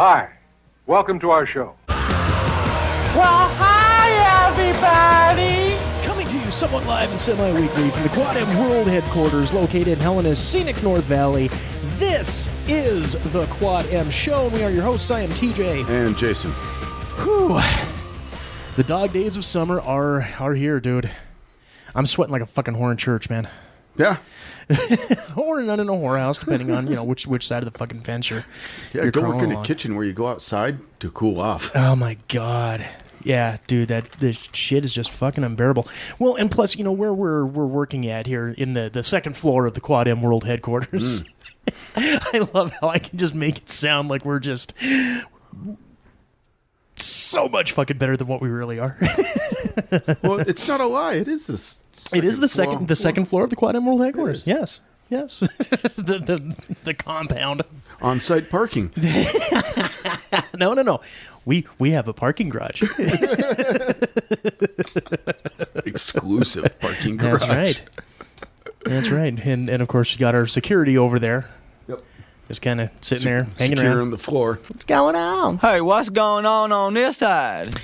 Hi. Welcome to our show. Well, hi, everybody! Coming to you somewhat live and semi-weekly from the Quad M World Headquarters located in Helena's scenic North Valley. This is the Quad M Show, and we are your hosts. I am TJ. And Jason. Whew. The dog days of summer are here, dude. I'm sweating like a fucking whore in church, man. Yeah. Or not in a whorehouse, depending on, which side of the fucking fence you're go work in the along. kitchen where you go outside to cool off. Oh, my God. Yeah, dude, this shit is just fucking unbearable. Well, and plus, where we're working at here in the second floor of the Quad M World Headquarters. I love how I can just make it sound like we're just so much fucking better than what we really are. Well, it's not a lie. It is this. It is the second floor of the Quad M World Headquarters. Yes. the compound. On-site parking. No. We have a parking garage. Exclusive parking garage. That's right. And of course, you got our security over there. Yep. Just kind of sitting there, hanging Secure around. on the floor. What's going on? Hey, what's going on this side?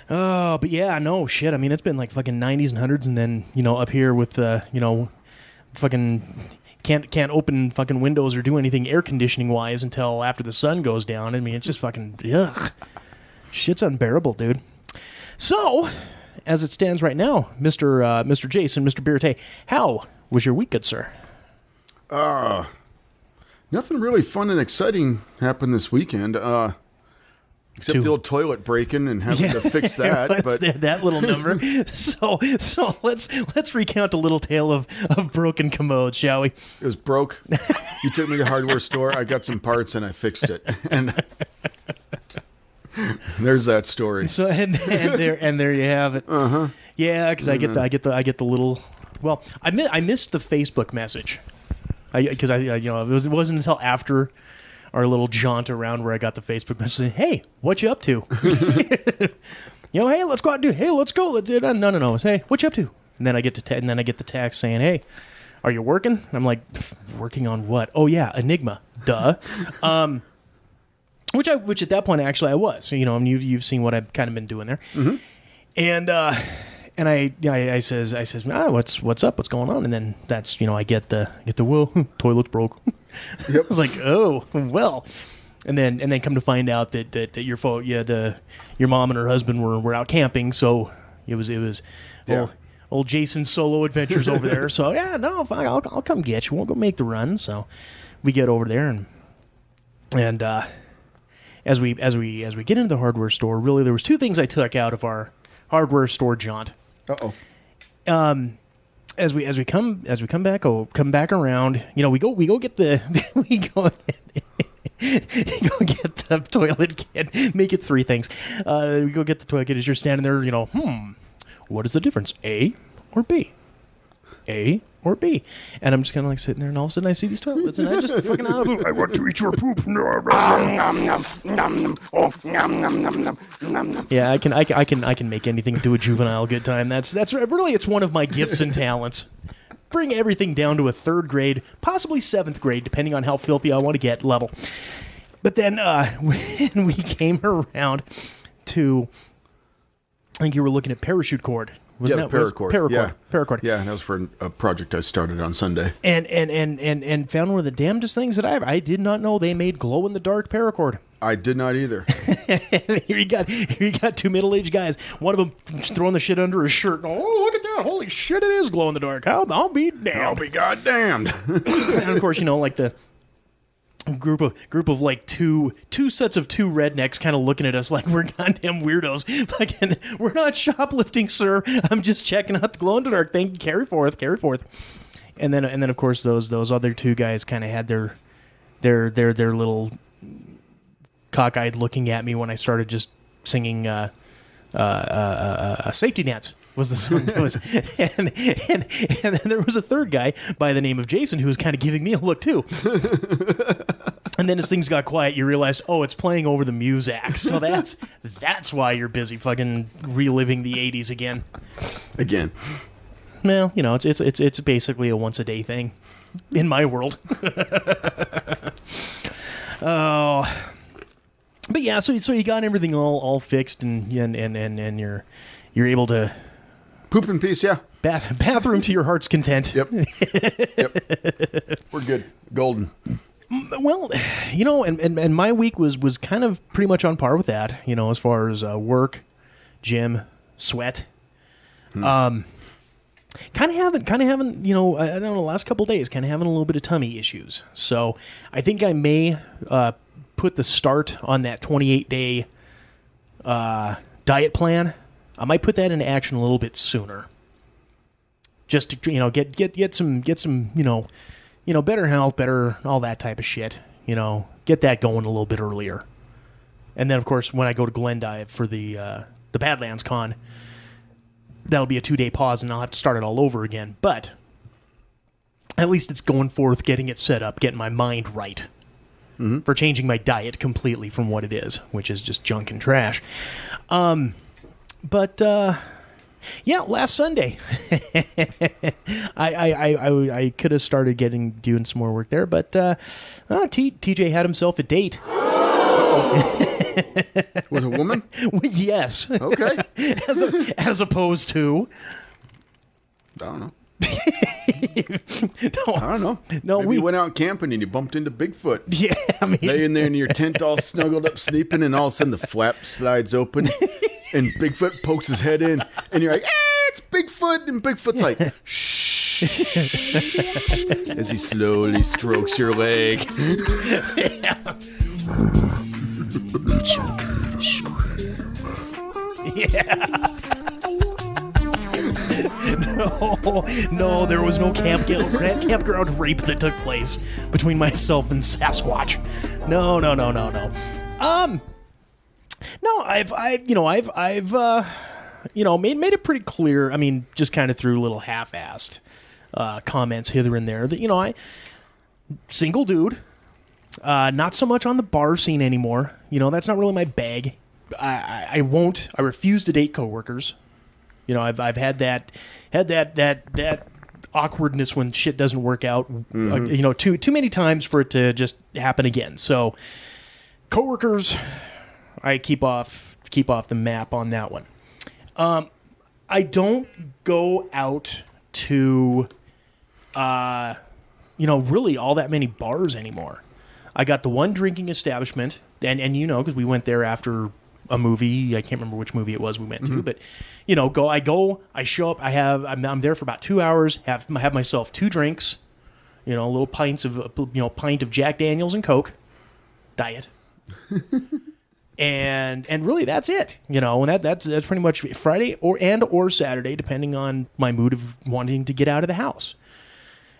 Oh, but yeah, no shit. I mean, it's been like fucking 90s and 100s, and then, up here with, fucking can't open fucking windows or do anything air conditioning wise until after the sun goes down. I mean, it's just fucking, ugh. Shit's unbearable, dude. So, as it stands right now, Mr. Jason, Mr. Birte, how was your week, good sir? Nothing really fun and exciting happened this weekend. Except the old toilet breaking and having to fix that. But that little number. So let's recount a little tale of broken commodes, shall we? it was broke. You took me to the hardware store. I got some parts and I fixed it. And there's that story. So and there you have it. Uh-huh. Yeah, because I get the little. Well, I missed the Facebook message. Because it wasn't until after our little jaunt around where I got the Facebook message saying, "Hey, what you up to?" Hey, let's go out and do. Hey, let's go. No. Hey, what you up to? And then I get the text saying, "Hey, are you working?" And I'm like, "Working on what?" "Oh yeah, Enigma." Duh. Which at that point actually I was. So, I mean, you've seen what I've kind of been doing there. Mm-hmm. And I says, what's up? What's going on? And then that's, I get the toilet's broke. Yep. I was like, oh, well. And then come to find out that your mom and her husband were out camping, so it was old Jason's solo adventures over there. So yeah, no, fine, I'll come get you. We'll go make the run. So we get over there and as we get into the hardware store, really there was two things I took out of our hardware store jaunt. Uh-oh. As we come back around, we go get the get the toilet kit. Make it three things. We go get the toilet kit as you're standing there. What is the difference? A or B? A or B? And I'm just kind of like sitting there, and all of a sudden I see these toilets, and I just fucking I want to eat your poop. Yeah, I can make anything into a juvenile good time. That's really, it's one of my gifts and talents. Bring everything down to a third grade, possibly seventh grade, depending on how filthy I want to get level. But then when we came around to, I think you were looking at parachute cord. Paracord. Yeah, that was for a project I started on Sunday. And found one of the damnedest things that I did not know they made glow in the dark paracord. I did not either. Here you got two middle-aged guys. One of them throwing the shit under his shirt. Oh, look at that! Holy shit! It is glow in the dark. I'll be damned. I'll be goddamned. And of course, like the group of like two sets of two rednecks kind of looking at us like we're goddamn weirdos. Like, we're not shoplifting, sir. I'm just checking out the glow in the dark thing. Carry forth. And then of course those other two guys kind of had their little cockeyed looking at me when I started just singing Safety Nets was the song that was, and then there was a third guy by the name of Jason who was kind of giving me a look too. And then as things got quiet, you realized, oh, it's playing over the Muzak. So that's why you're busy fucking reliving the 80s again. Again. Well, it's basically a once a day thing in my world. Oh. But yeah, so you got everything all fixed, and you're able to poop in peace. Yeah. Bathroom to your heart's content. Yep. We're good. Golden. Well, and my week was kind of pretty much on par with that, as far as work, gym, sweat. Kind of having, I don't know, the last couple of days, kind of having a little bit of tummy issues. So I think I may put the start on that 28-day diet plan. I might put that into action a little bit sooner. Just to get some better health, better all that type of shit. Get that going a little bit earlier. And then of course when I go to Glendive for the Badlands Con, that'll be a 2-day pause and I'll have to start it all over again. But at least it's going forth, getting it set up, getting my mind right for changing my diet completely from what it is, which is just junk and trash. Yeah, last Sunday, I could have started doing some more work there, but TJ had himself a date. Was it a woman? Yes. Okay. As opposed to, I don't know. No, I don't know. No, Maybe you went out camping and you bumped into Bigfoot. Yeah, I mean, laying there in your tent all snuggled up sleeping, and all of a sudden the flap slides open and Bigfoot pokes his head in, and you're like, it's Bigfoot, and Bigfoot's like, shh, as he slowly strokes your leg. Yeah. It's okay to scream. Yeah. No, there was no campground rape that took place between myself and Sasquatch. No. No, I've made it pretty clear. I mean, just kind of through little half-assed comments hither and there that I single dude, not so much on the bar scene anymore. That's not really my bag. I refuse to date coworkers. I've had that awkwardness when shit doesn't work out. Too many times for it to just happen again. So, coworkers, I keep off the map on that one. I don't go out to, really all that many bars anymore. I got the one drinking establishment, and because we went there after a movie. I can't remember which movie it was we went to, but I show up. I'm there for about 2 hours. Have myself 2 drinks, little pints of pint of Jack Daniels and Coke, diet, and really that's it. And that's pretty much Friday or Saturday, depending on my mood of wanting to get out of the house.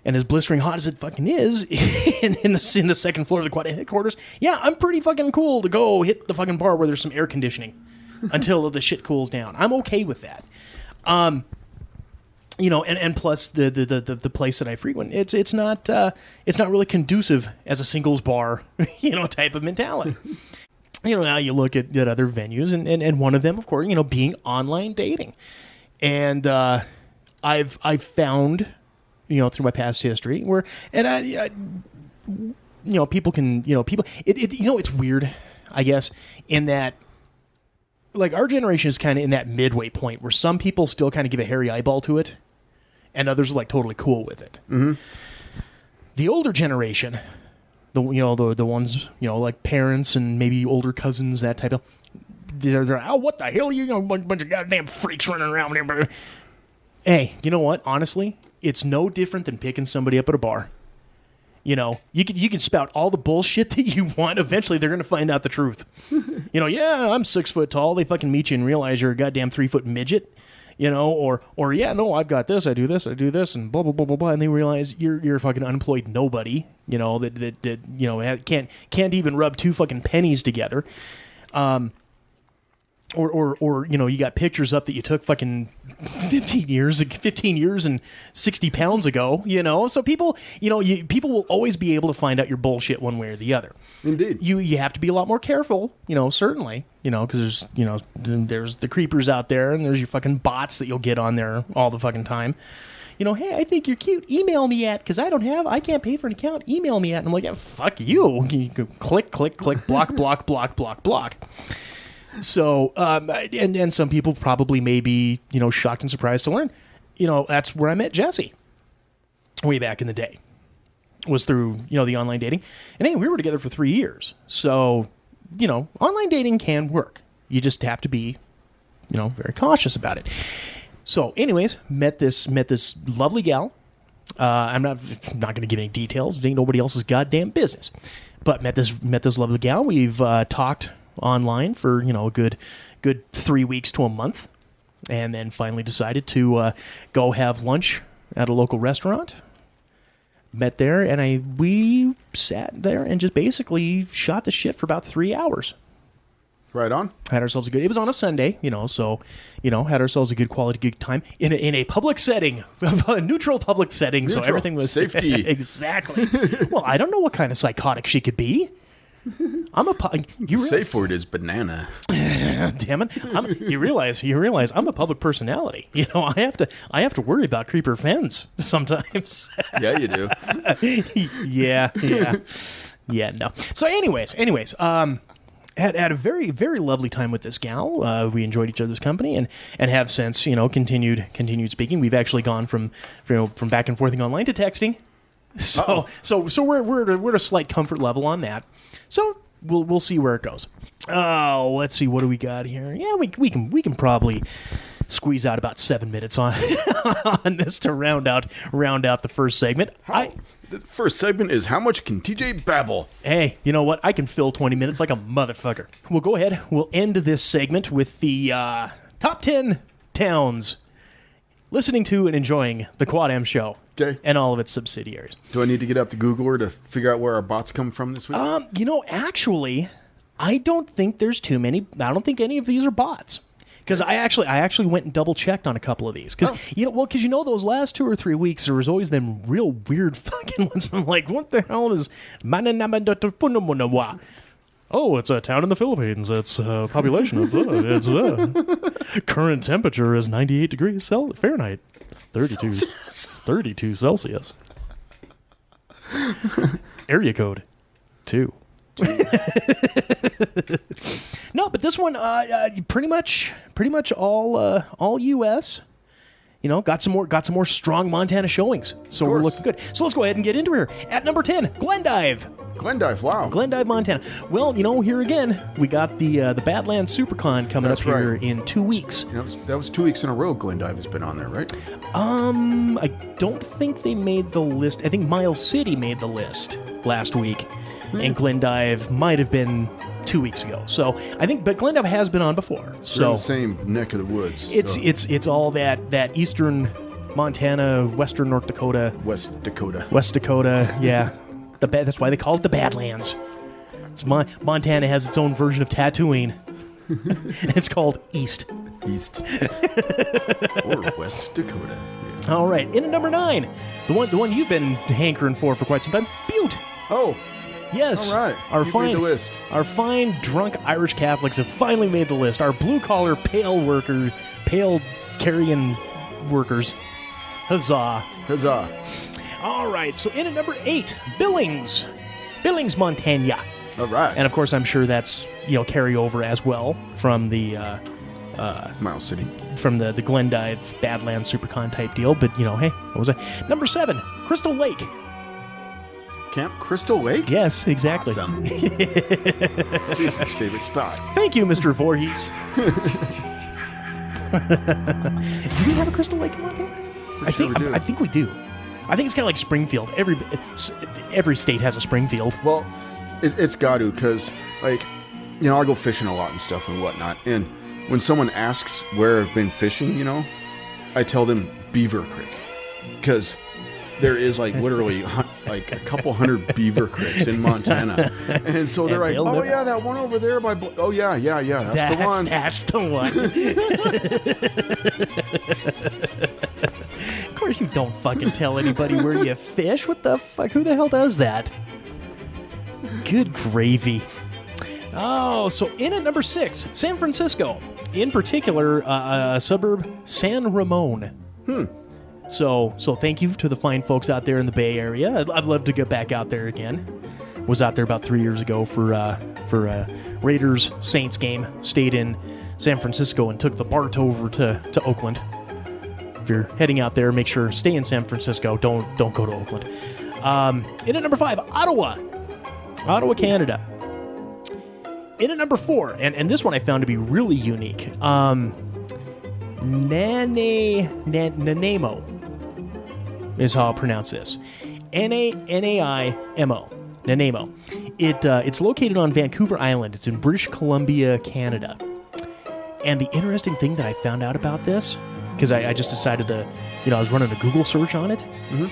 And as blistering hot as it fucking is in the second floor of the quad headquarters, yeah, I'm pretty fucking cool to go hit the fucking bar where there's some air conditioning until the shit cools down. I'm okay with that. And plus the place that I frequent, it's not really conducive as a singles bar, type of mentality. Now you look at other venues, and one of them, of course, being online dating, and I've found. Through my past history, where people can, it's weird, I guess, in that, like, our generation is kind of in that midway point where some people still kind of give a hairy eyeball to it, and others are like totally cool with it. Mm-hmm. The older generation, the ones like parents and maybe older cousins, that type of, they're what the hell are you, bunch of goddamn freaks running around here. Hey, you know what? Honestly, it's no different than picking somebody up at a bar. You can spout all the bullshit that you want. Eventually, they're going to find out the truth. Yeah, I'm 6 foot tall. They fucking meet you and realize you're a goddamn 3 foot midget. Or yeah, no, I've got this. I do this, and blah blah blah blah blah. And they realize you're a fucking unemployed nobody. That can't even rub 2 fucking pennies together. Or you got pictures up that you took fucking 15 years and 60 pounds ago, so people will always be able to find out your bullshit one way or the other. Indeed. You have to be a lot more careful, certainly, because there's the creepers out there, and there's your fucking bots that you'll get on there all the fucking time, hey, I think you're cute. Email me at, because I can't pay for an account. Email me at. And I'm like, yeah, fuck you. You go click, block, block, block, block, block. So, and some people probably may be, shocked and surprised to learn, that's where I met Jesse way back in the day. Was through, the online dating. And hey, we were together for 3 years. So, online dating can work. You just have to be, very cautious about it. So, anyways, met this lovely gal. I'm not going to give any details. It ain't nobody else's goddamn business. But met this lovely gal. We've talked online for a good 3 weeks to a month, and then finally decided to go have lunch at a local restaurant. Met there, and we sat there and just basically shot the shit for about 3 hours. Right on. Had ourselves it was on a Sunday, so, had ourselves a good quality, good time in a public setting, a neutral public setting. So everything was safety. Exactly. Well, I don't know what kind of psychotic she could be. Safe word is banana. Damn it! You realize I'm a public personality. I have to worry about creeper fans sometimes. Yeah, you do. Yeah. No. So, anyways, had a very, very lovely time with this gal. We enjoyed each other's company and have since continued speaking. We've actually gone from back and forthing online to texting. So we're at a slight comfort level on that. So we'll see where it goes. Oh, let's see, what do we got here? Yeah, we can probably squeeze out about 7 minutes on on this to round out the first segment. The first segment is how much can TJ babble? Hey, you know what? I can fill 20 minutes like a motherfucker. We'll go ahead. We'll end this segment with the top 10 towns listening to and enjoying the Quad M Show. Okay. And all of its subsidiaries. Do I need to get out the Googler to figure out where our bots come from this week? Actually, I don't think there's too many. I don't think any of these are bots. Because I actually went and double checked on a couple of these. Because those last 2 or 3 weeks there was always them real weird fucking ones. I'm like, what the hell is Oh, it's a town in the Philippines. It's a population of current temperature is 98 degrees Fahrenheit, 32 Celsius. Area code 2. No, but this one, pretty much all U.S. Got some more strong Montana showings, so we're looking good. So let's go ahead and get into here. At number 10, Glendive. Wow. Glendive, Montana. Well, here again, we got the Badlands SuperCon coming up here in 2 weeks. That was 2 weeks in a row Glendive has been on there, right? I don't think they made the list. I think Miles City made the list last week, and Glendive might have been 2 weeks ago. So I think, but Glendive has been on before. So they're in the same neck of the woods. It's all that eastern Montana, western North Dakota, West Dakota. Yeah, that's why they call it the Badlands. Montana has its own version of Tatooine. It's called East or West Dakota. Yeah. All right, in at number 9, the one you've been hankering for quite some time, Butte. Oh. Yes. All right. Our made the list. Our fine drunk Irish Catholics have finally made the list. Our blue collar pale carrying workers. Huzzah. All right. So in at number 8, Billings, Montana. All right. And of course, I'm sure that's carryover as well from the Miles City, from the Glendive Badlands SuperCon type deal. But hey, what was that? Number 7, Crystal Lake. Camp Crystal Lake? Yes, exactly. Awesome. Jason's favorite spot. Thank you, Mr. Voorhees. Do we have a Crystal Lake in Montana? I think we do. I think it's kind of like Springfield. Every state has a Springfield. Well, it's got to, because, I go fishing a lot and stuff and whatnot. And when someone asks where I've been fishing, I tell them Beaver Creek. Because there is, literally, a couple hundred beaver creeks in Montana. And so they're like, oh, yeah, that one over there by... Oh, yeah, that's the one. That's the one. Of course you don't fucking tell anybody where you fish. What the fuck? Who the hell does that? Good gravy. Oh, so in at number 6, San Francisco. In particular, suburb San Ramon. So thank you to the fine folks out there in the Bay Area. I'd love to get back out there again. Was out there about 3 years ago for Raiders Saints game. Stayed in San Francisco and took the BART over to Oakland. If you're heading out there, make sure stay in San Francisco. Don't go to Oakland. In at number 5, Ottawa, Canada. In at number 4, and this one I found to be really unique. Nanaimo is how I'll pronounce this. Naimo. Nanaimo. It's located on Vancouver Island. It's in British Columbia, Canada. And the interesting thing that I found out about this, because I just decided to, I was running a Google search on it. Mm-hmm.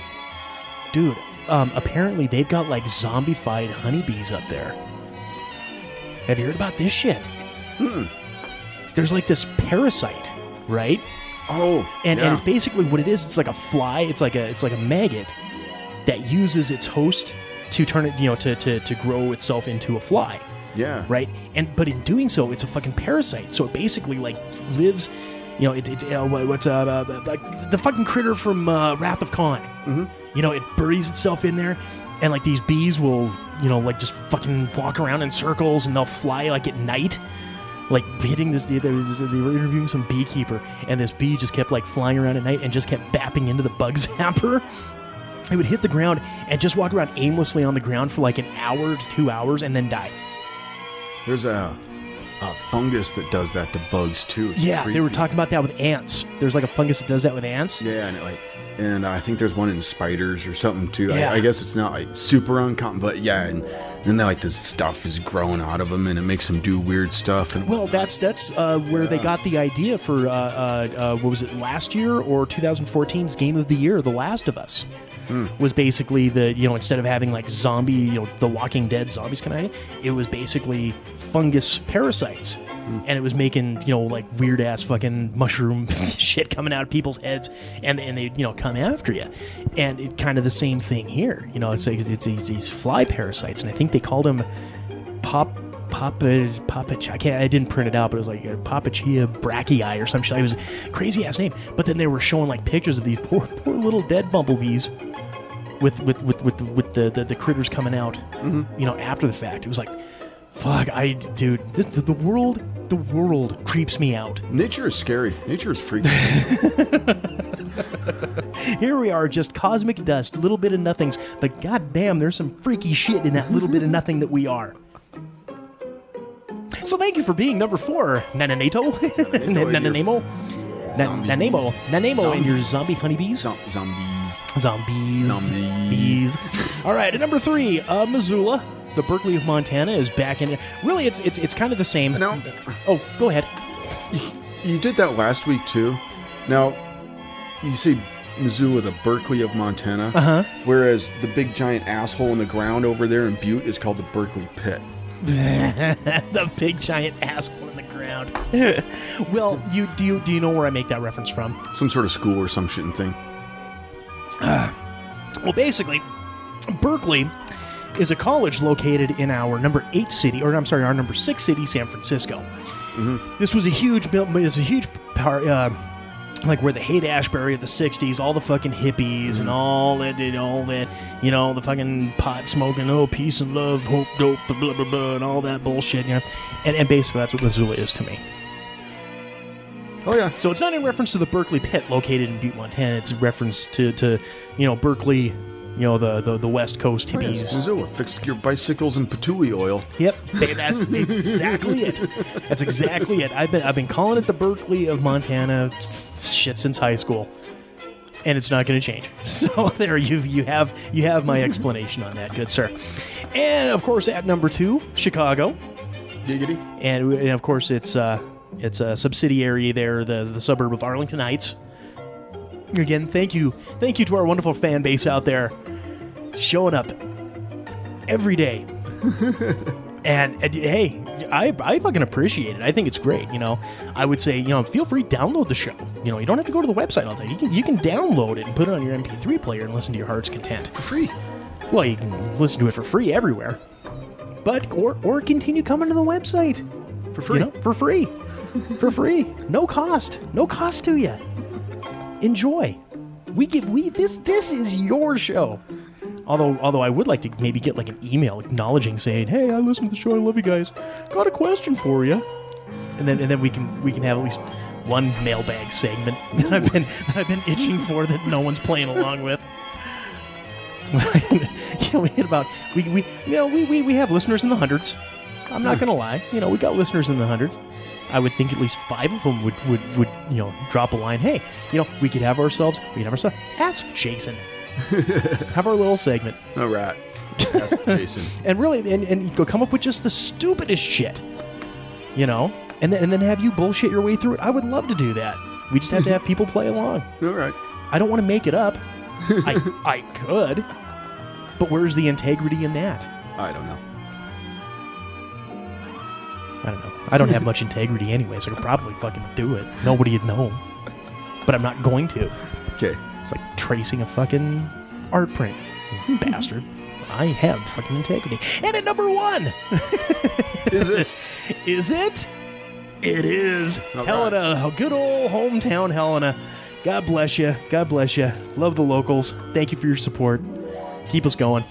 Dude, apparently they've got like zombified honeybees up there. Have you heard about this shit? Mm-mm. There's like this parasite, right? Oh, and it's basically what it is. It's like a fly. It's like a maggot that uses its host to turn it, to grow itself into a fly. Yeah. Right. But in doing so, it's a fucking parasite. So it basically like lives. Like the fucking critter from Wrath of Khan. Mm-hmm. It buries itself in there, and like these bees will, like just fucking walk around in circles, and they'll fly like at night, like hitting this. They were interviewing some beekeeper, and this bee just kept like flying around at night and just kept bapping into the bug zapper. It would hit the ground and just walk around aimlessly on the ground for like an hour to 2 hours and then die. There's a fungus that does that to bugs too. It's yeah, creepy. They were talking about that with ants. There's like a fungus that does that with ants. Yeah, and I think there's one in spiders or something too. Yeah. I guess it's not like super uncommon, but yeah, and then like this stuff is growing out of them, and it makes them do weird stuff. And well, that's where they got the idea for what was it, last year or 2014's Game of the Year, The Last of Us. Was basically instead of having like zombie, the Walking Dead zombies kind of, it was basically fungus parasites. And it was making, like weird ass fucking mushroom shit coming out of people's heads, and they, come after you. And it kind of the same thing here. It's like it's these fly parasites, and I think they called them I didn't print it out, but it was like Papachia brachii or some shit. It was a crazy ass name. But then they were showing like pictures of these poor little dead bumblebees with the critters coming out, after the fact. It was like, fuck, the world creeps me out. Nature is scary. Nature is freaky. Here we are, just cosmic dust, little bit of nothings, but goddamn, there's some freaky shit in that little bit of nothing that we are. So thank you for being number 4, Nanaimo, and your zombie honeybees. Zombies. All right, at number 3, Missoula, the Berkeley of Montana, is back in. Really, it's kind of the same. Now, go ahead. You did that last week too. Now, you say Missoula, the Berkeley of Montana, whereas the big giant asshole in the ground over there in Butte is called the Berkeley Pit. The big giant asshole in the ground. Well, do you know where I make that reference from? Some sort of school or some shit and thing. Well, basically, Berkeley is a college located in our number 6 city, San Francisco. Mm-hmm. This was a huge part, like where the Haight-Ashbury of the 60s, all the fucking hippies and all that, the fucking pot smoking, peace and love, hope, dope, blah, blah, blah, and all that bullshit, And basically that's what Missoula is to me. Oh, yeah. So it's not in reference to the Berkeley Pit located in Butte, Montana. It's a reference to Berkeley, the West Coast hippies. Oh, yes. Missoula fixed your bicycles in patchouli oil. Yep, that's exactly it. That's exactly it. I've been calling it the Berkeley of Montana shit since high school, and it's not going to change. So there you have my explanation on that, good sir. And of course, at number 2, Chicago. Giggity. And of course, it's a subsidiary there, the suburb of Arlington Heights. Again, thank you to our wonderful fan base out there, showing up every day. and hey, I fucking appreciate it. I think it's great. I would say, feel free to download the show. You don't have to go to the website all day. You can download it and put it on your MP3 player and listen to your heart's content for free. Well, you can listen to it for free everywhere, but or continue coming to the website for free. For free, no cost to you. Enjoy. This is your show. Although I would like to maybe get like an email acknowledging, saying, "Hey, I listened to the show. I love you guys. Got a question for you." And then we can have at least one mailbag segment that I've been itching for that no one's playing along with. We have listeners in the hundreds. I'm not gonna lie. We got listeners in the hundreds. I would think at least 5 of them would drop a line. Hey, we could have ourselves. Ask Jason. Have our little segment. All right. Ask Jason. And really, and go come up with just the stupidest shit. And then have you bullshit your way through it. I would love to do that. We just have to have people play along. All right. I don't want to make it up. I could, but where's the integrity in that? I don't know. I don't have much integrity anyway, so I could probably fucking do it. Nobody would know. But I'm not going to. Okay. It's like tracing a fucking art print. Bastard. I have fucking integrity. And at number 1! Is it? Is it? It is. All Helena, right. good old hometown Helena. God bless you. God bless you. Love the locals. Thank you for your support. Keep us going.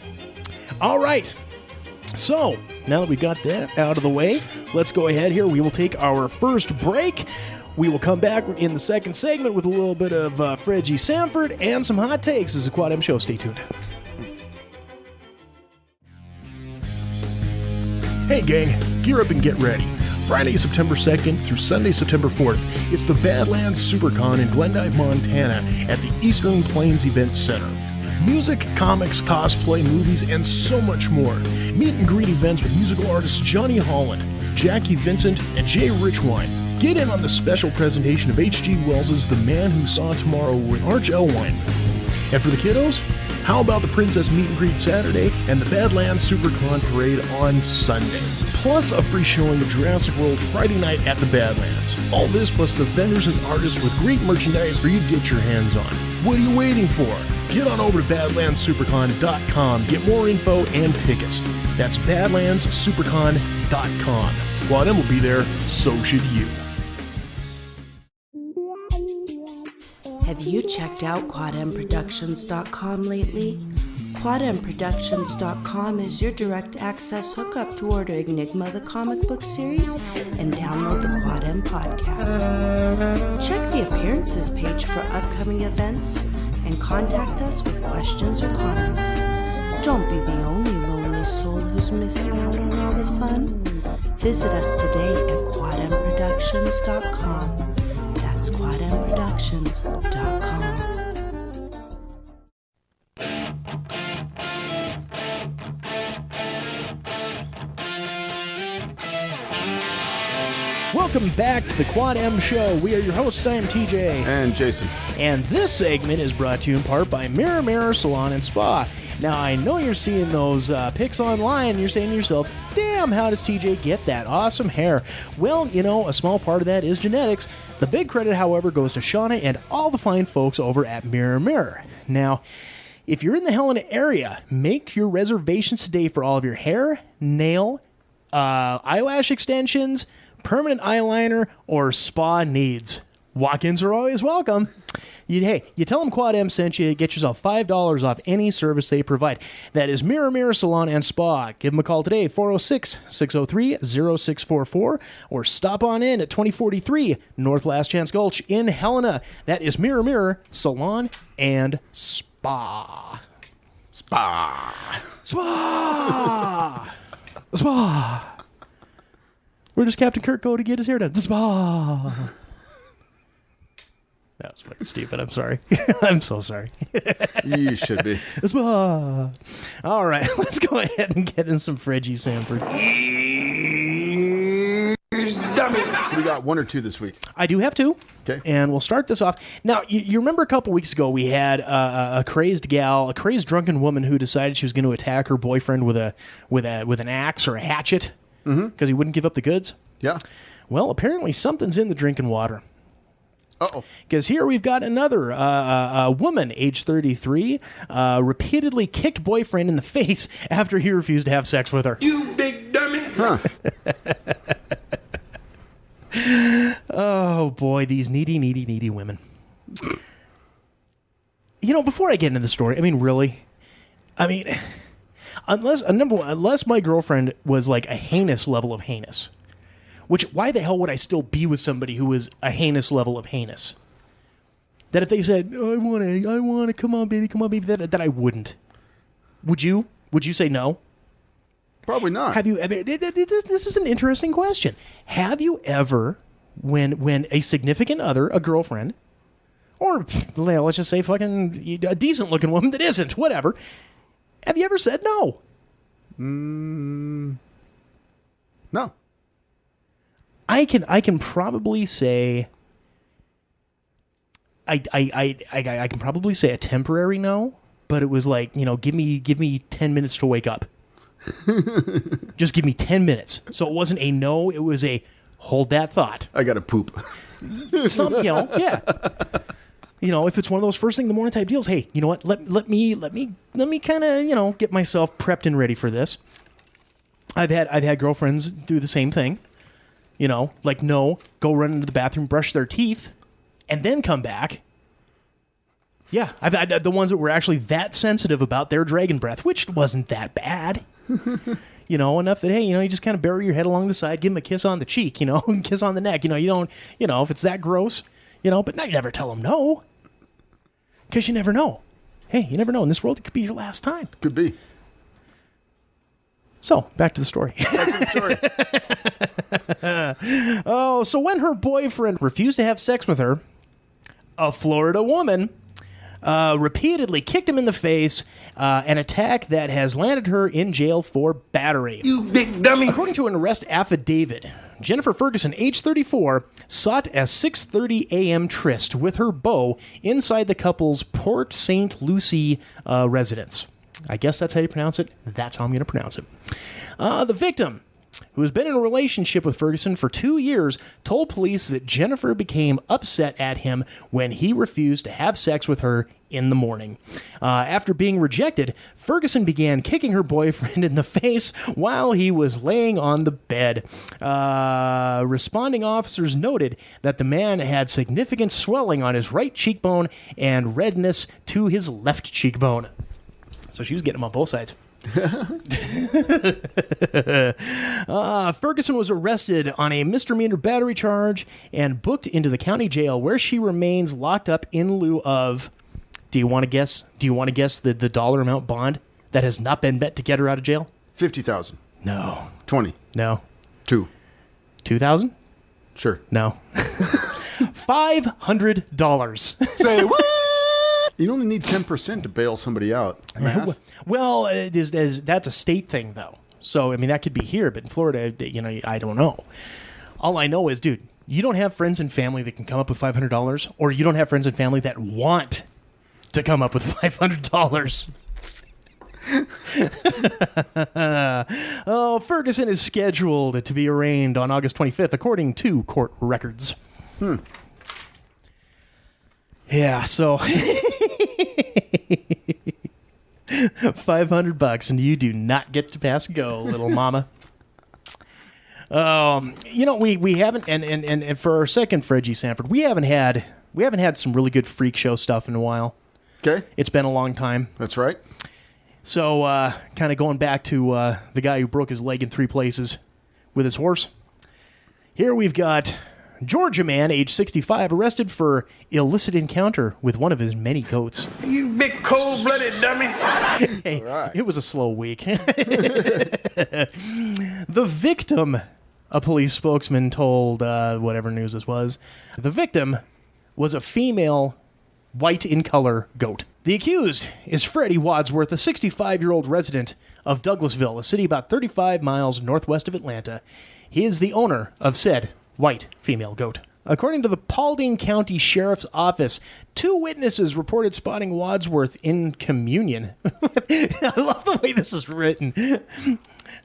All right. So, now that we got that out of the way, let's go ahead here. We will take our first break. We will come back in the second segment with a little bit of Fred G. Sanford and some hot takes. This is a Quad M Show. Stay tuned. Hey gang, gear up and get ready. Friday, September 2nd through Sunday, September 4th, it's the Badlands SuperCon in Glendive, Montana at the Eastern Plains Event Center. Music, comics, cosplay, movies, and so much more. Meet and greet events with musical artists Johnny Holland, Jackie Vincent, and Jay Richwine. Get in on the special presentation of H.G. Wells' The Man Who Saw Tomorrow with Arch Elwine. And for the kiddos, how about the Princess Meet and Greet Saturday and the Badlands SuperCon Parade on Sunday? Plus a free showing of Jurassic World Friday night at the Badlands. All this plus the vendors and artists with great merchandise for you to get your hands on. What are you waiting for? Get on over to BadlandsSuperCon.com. Get more info and tickets. That's BadlandsSuperCon.com. Quad M will be there, so should you. Have you checked out QuadMProductions.com lately? QuadMProductions.com is your direct access hookup to order Enigma the comic book series and download the Quad M podcast. Check the appearances page for upcoming events and contact us with questions or comments. Don't be the only lonely soul who's missing out on all the fun. Visit us today at QuadMProductions.com. That's QuadMProductions.com. Welcome back to the Quad M Show. We are your hosts. I am TJ. And Jason. And this segment is brought to you in part by Mirror Mirror Salon and Spa. Now, I know you're seeing those pics online and you're saying to yourselves, damn, how does TJ get that awesome hair? Well, a small part of that is genetics. The big credit, however, goes to Shauna and all the fine folks over at Mirror Mirror. Now, if you're in the Helena area, make your reservations today for all of your hair, nail, eyelash extensions, permanent eyeliner, or spa needs. Walk-ins are always welcome. You tell them Quad M sent you, get yourself $5 off any service they provide. That is Mirror Mirror Salon and Spa. Give them a call today, 406-603-0644, or stop on in at 2043 North Last Chance Gulch in Helena. That is Mirror Mirror Salon and Spa. Spa. Spa. Spa. Where does Captain Kirk go to get his hair done? The spa. That was fucking stupid. I'm sorry. I'm so sorry. You should be. The spa. All right, let's go ahead and get in some Fredgy Sanford. We got 1 or 2 this week. I do have 2. Okay. And we'll start this off. Now, you remember a couple weeks ago we had a crazed gal, a crazed drunken woman who decided she was going to attack her boyfriend with an axe or a hatchet because he wouldn't give up the goods? Yeah. Well, apparently something's in the drinking water. Uh-oh. Because here we've got another woman, age 33, repeatedly kicked boyfriend in the face after he refused to have sex with her. You big dummy. Huh. Oh, boy, these needy women. before I get into the story, I mean, really, unless my girlfriend was like a heinous level of heinous, which why the hell would I still be with somebody who was a heinous level of heinous? That if they said, I want to, come on, baby, that I wouldn't. Would you? Would you say no? Probably not. Have you ever? This is an interesting question. Have you ever, when a significant other, a girlfriend, or let's just say fucking a decent looking woman that isn't, whatever, have you ever said no? No. I can probably say. I can probably say a temporary no, but it was like, give me 10 minutes to wake up. Just give me 10 minutes. So it wasn't a no, it was a hold that thought. I gotta poop. Yeah. If it's one of those first thing in the morning type deals, hey, you know what? Let me kind of, get myself prepped and ready for this. I've had girlfriends do the same thing. Like no, go run into the bathroom, brush their teeth, and then come back. Yeah, I've had the ones that were actually that sensitive about their dragon breath, which wasn't that bad. Enough that, hey, you just kind of bury your head along the side, give them a kiss on the cheek, and kiss on the neck. You don't, if it's that gross, but now you never tell them no. Because you never know. Hey, you never know. In this world, it could be your last time. Could be. So, back to the story. So when her boyfriend refused to have sex with her, a Florida woman repeatedly kicked him in the face, an attack that has landed her in jail for battery. You big dummy. According to an arrest affidavit, Jennifer Ferguson, age 34, sought a 6:30 a.m. tryst with her beau inside the couple's Port St. Lucie residence. I guess that's how you pronounce it. That's how I'm going to pronounce it. The victim, who has been in a relationship with Ferguson for 2 years, told police that Jennifer became upset at him when he refused to have sex with her in the morning. After being rejected, Ferguson began kicking her boyfriend in the face while he was laying on the bed. Responding officers noted that the man had significant swelling on his right cheekbone and redness to his left cheekbone. So she was getting him on both sides. Ferguson was arrested on a misdemeanor battery charge and booked into the county jail, where she remains locked up in lieu of. Do you want to guess? The dollar amount bond that has not been bet to get her out of jail? $50,000. No. 20. No. 2. 2,000? Sure. No. $500. Say what? You only need 10% to bail somebody out. Math. Well, that's a state thing, though. So, that could be here, but in Florida, I don't know. All I know is, dude, you don't have friends and family that can come up with $500, or you don't have friends and family that want to come up with $500. Ferguson is scheduled to be arraigned on August 25th, according to court records. Yeah, so $500, and you do not get to pass go, little mama. We haven't, and for our second Fredgie Sanford, we haven't had some really good freak show stuff in a while. Okay. It's been a long time. That's right. So, kind of going back to the guy who broke his leg in 3 places with his horse. Here we've got Georgia man, age 65, arrested for illicit encounter with one of his many goats. You big cold-blooded dummy. Hey, right. It was a slow week. The victim, a police spokesman told whatever news this was, the victim was a female white in color goat. The accused is Freddie Wadsworth, a 65-year-old resident of Douglasville, a city about 35 miles northwest of Atlanta. He is the owner of said white female goat. According to the Paulding County Sheriff's Office, 2 witnesses reported spotting Wadsworth in communion. I love the way this is written.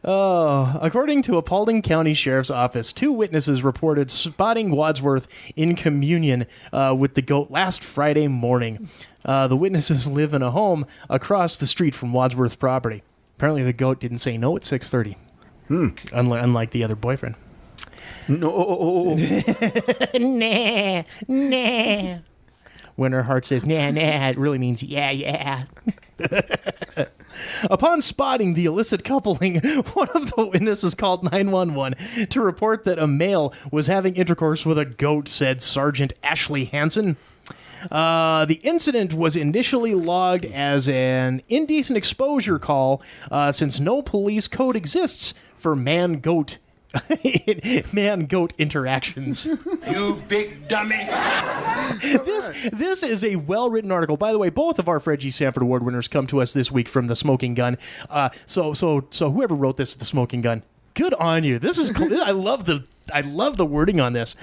According to a Paulding County Sheriff's Office, 2 witnesses reported spotting Wadsworth in communion with the goat last Friday morning. The witnesses live in a home across the street from Wadsworth's property. Apparently the goat didn't say no at 6:30, unlike the other boyfriend. No. Nah. when her heart says, nah, nah, it really means, yeah, yeah. Upon spotting the illicit coupling, one of the witnesses called 911 to report that a male was having intercourse with a goat, said Sergeant Ashley Hansen. The incident was initially logged as an indecent exposure call since no police code exists for man-goat interactions. You big dummy. This is a well-written article. By the way, both of our Fred G. Sanford Award winners come to us this week from The Smoking Gun. So whoever wrote this at The Smoking Gun, good on you. This is I love the wording on this.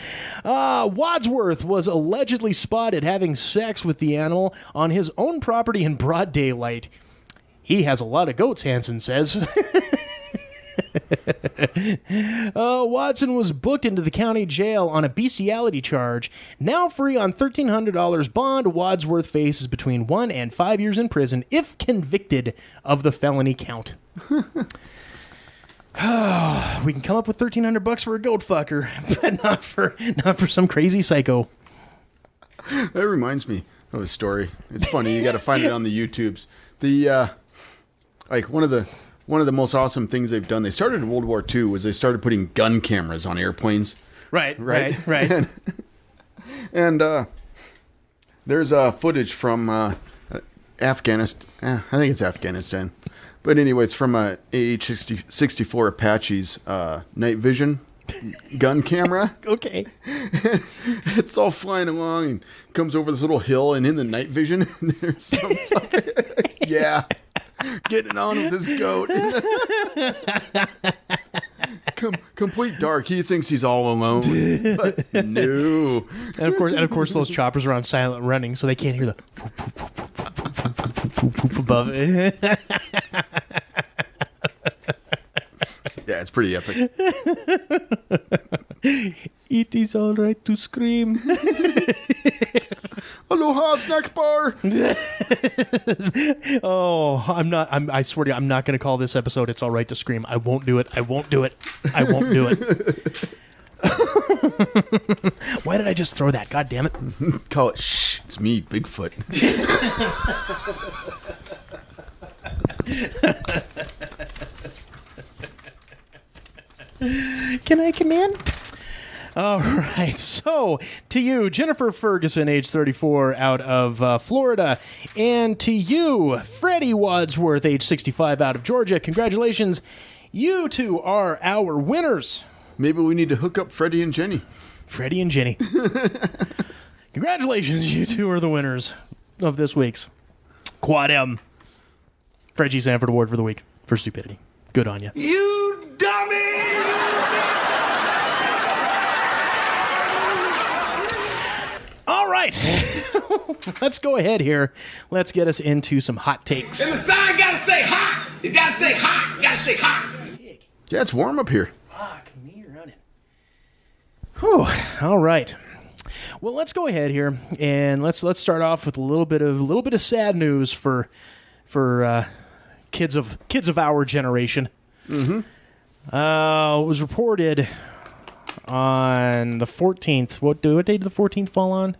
Wadsworth was allegedly spotted having sex with the animal on his own property in broad daylight. He has a lot of goats, Hansen says. Watson was booked into the county jail on a bestiality charge. Now free on $1,300 bond, Wadsworth faces between 1 and 5 years in prison if convicted of the felony count. We can come up with $1,300 for a goat fucker, but not for some crazy psycho. That reminds me of a story. It's funny. You got to find it on the YouTubes. One of the most awesome things they've done. They started in World War II. Was they started putting gun cameras on airplanes. Right. And there's footage from Afghanistan. I think it's Afghanistan. But anyway, it's from a AH-64 Apache's night vision gun camera. Okay. It's all flying along and comes over this little hill, and in the night vision, there's some getting on with this goat. Complete dark. He thinks he's all alone, but no. And of course, those choppers are on silent running, so they can't hear the above it. Yeah, it's pretty epic. It is all right to scream. Aloha, snacks bar. Oh, I swear to you, I'm not going to call this episode It's All Right to Scream. I won't do it. Why did I just throw that? God damn it. Call it, shh, it's me, Bigfoot. Can I come in? All right. So, to you, Jennifer Ferguson, age 34, out of Florida. And to you, Freddie Wadsworth, age 65, out of Georgia. Congratulations. You two are our winners. Maybe we need to hook up Freddie and Jenny. Freddie and Jenny. Congratulations. You two are the winners of this week's Quad M Fred G. Sanford Award for the week for stupidity. Good on you. You dummy. All right, let's go ahead here. Let's get us into some hot takes. And the sign gotta say hot. It gotta say hot. You gotta say hot. Yeah, it's warm up here. Fuck me running. Whew. All right. Well, let's go ahead here and let's start off with a little bit of sad news for kids of our generation. Mm-hmm. It was reported on the 14th. What day did the 14th fall on?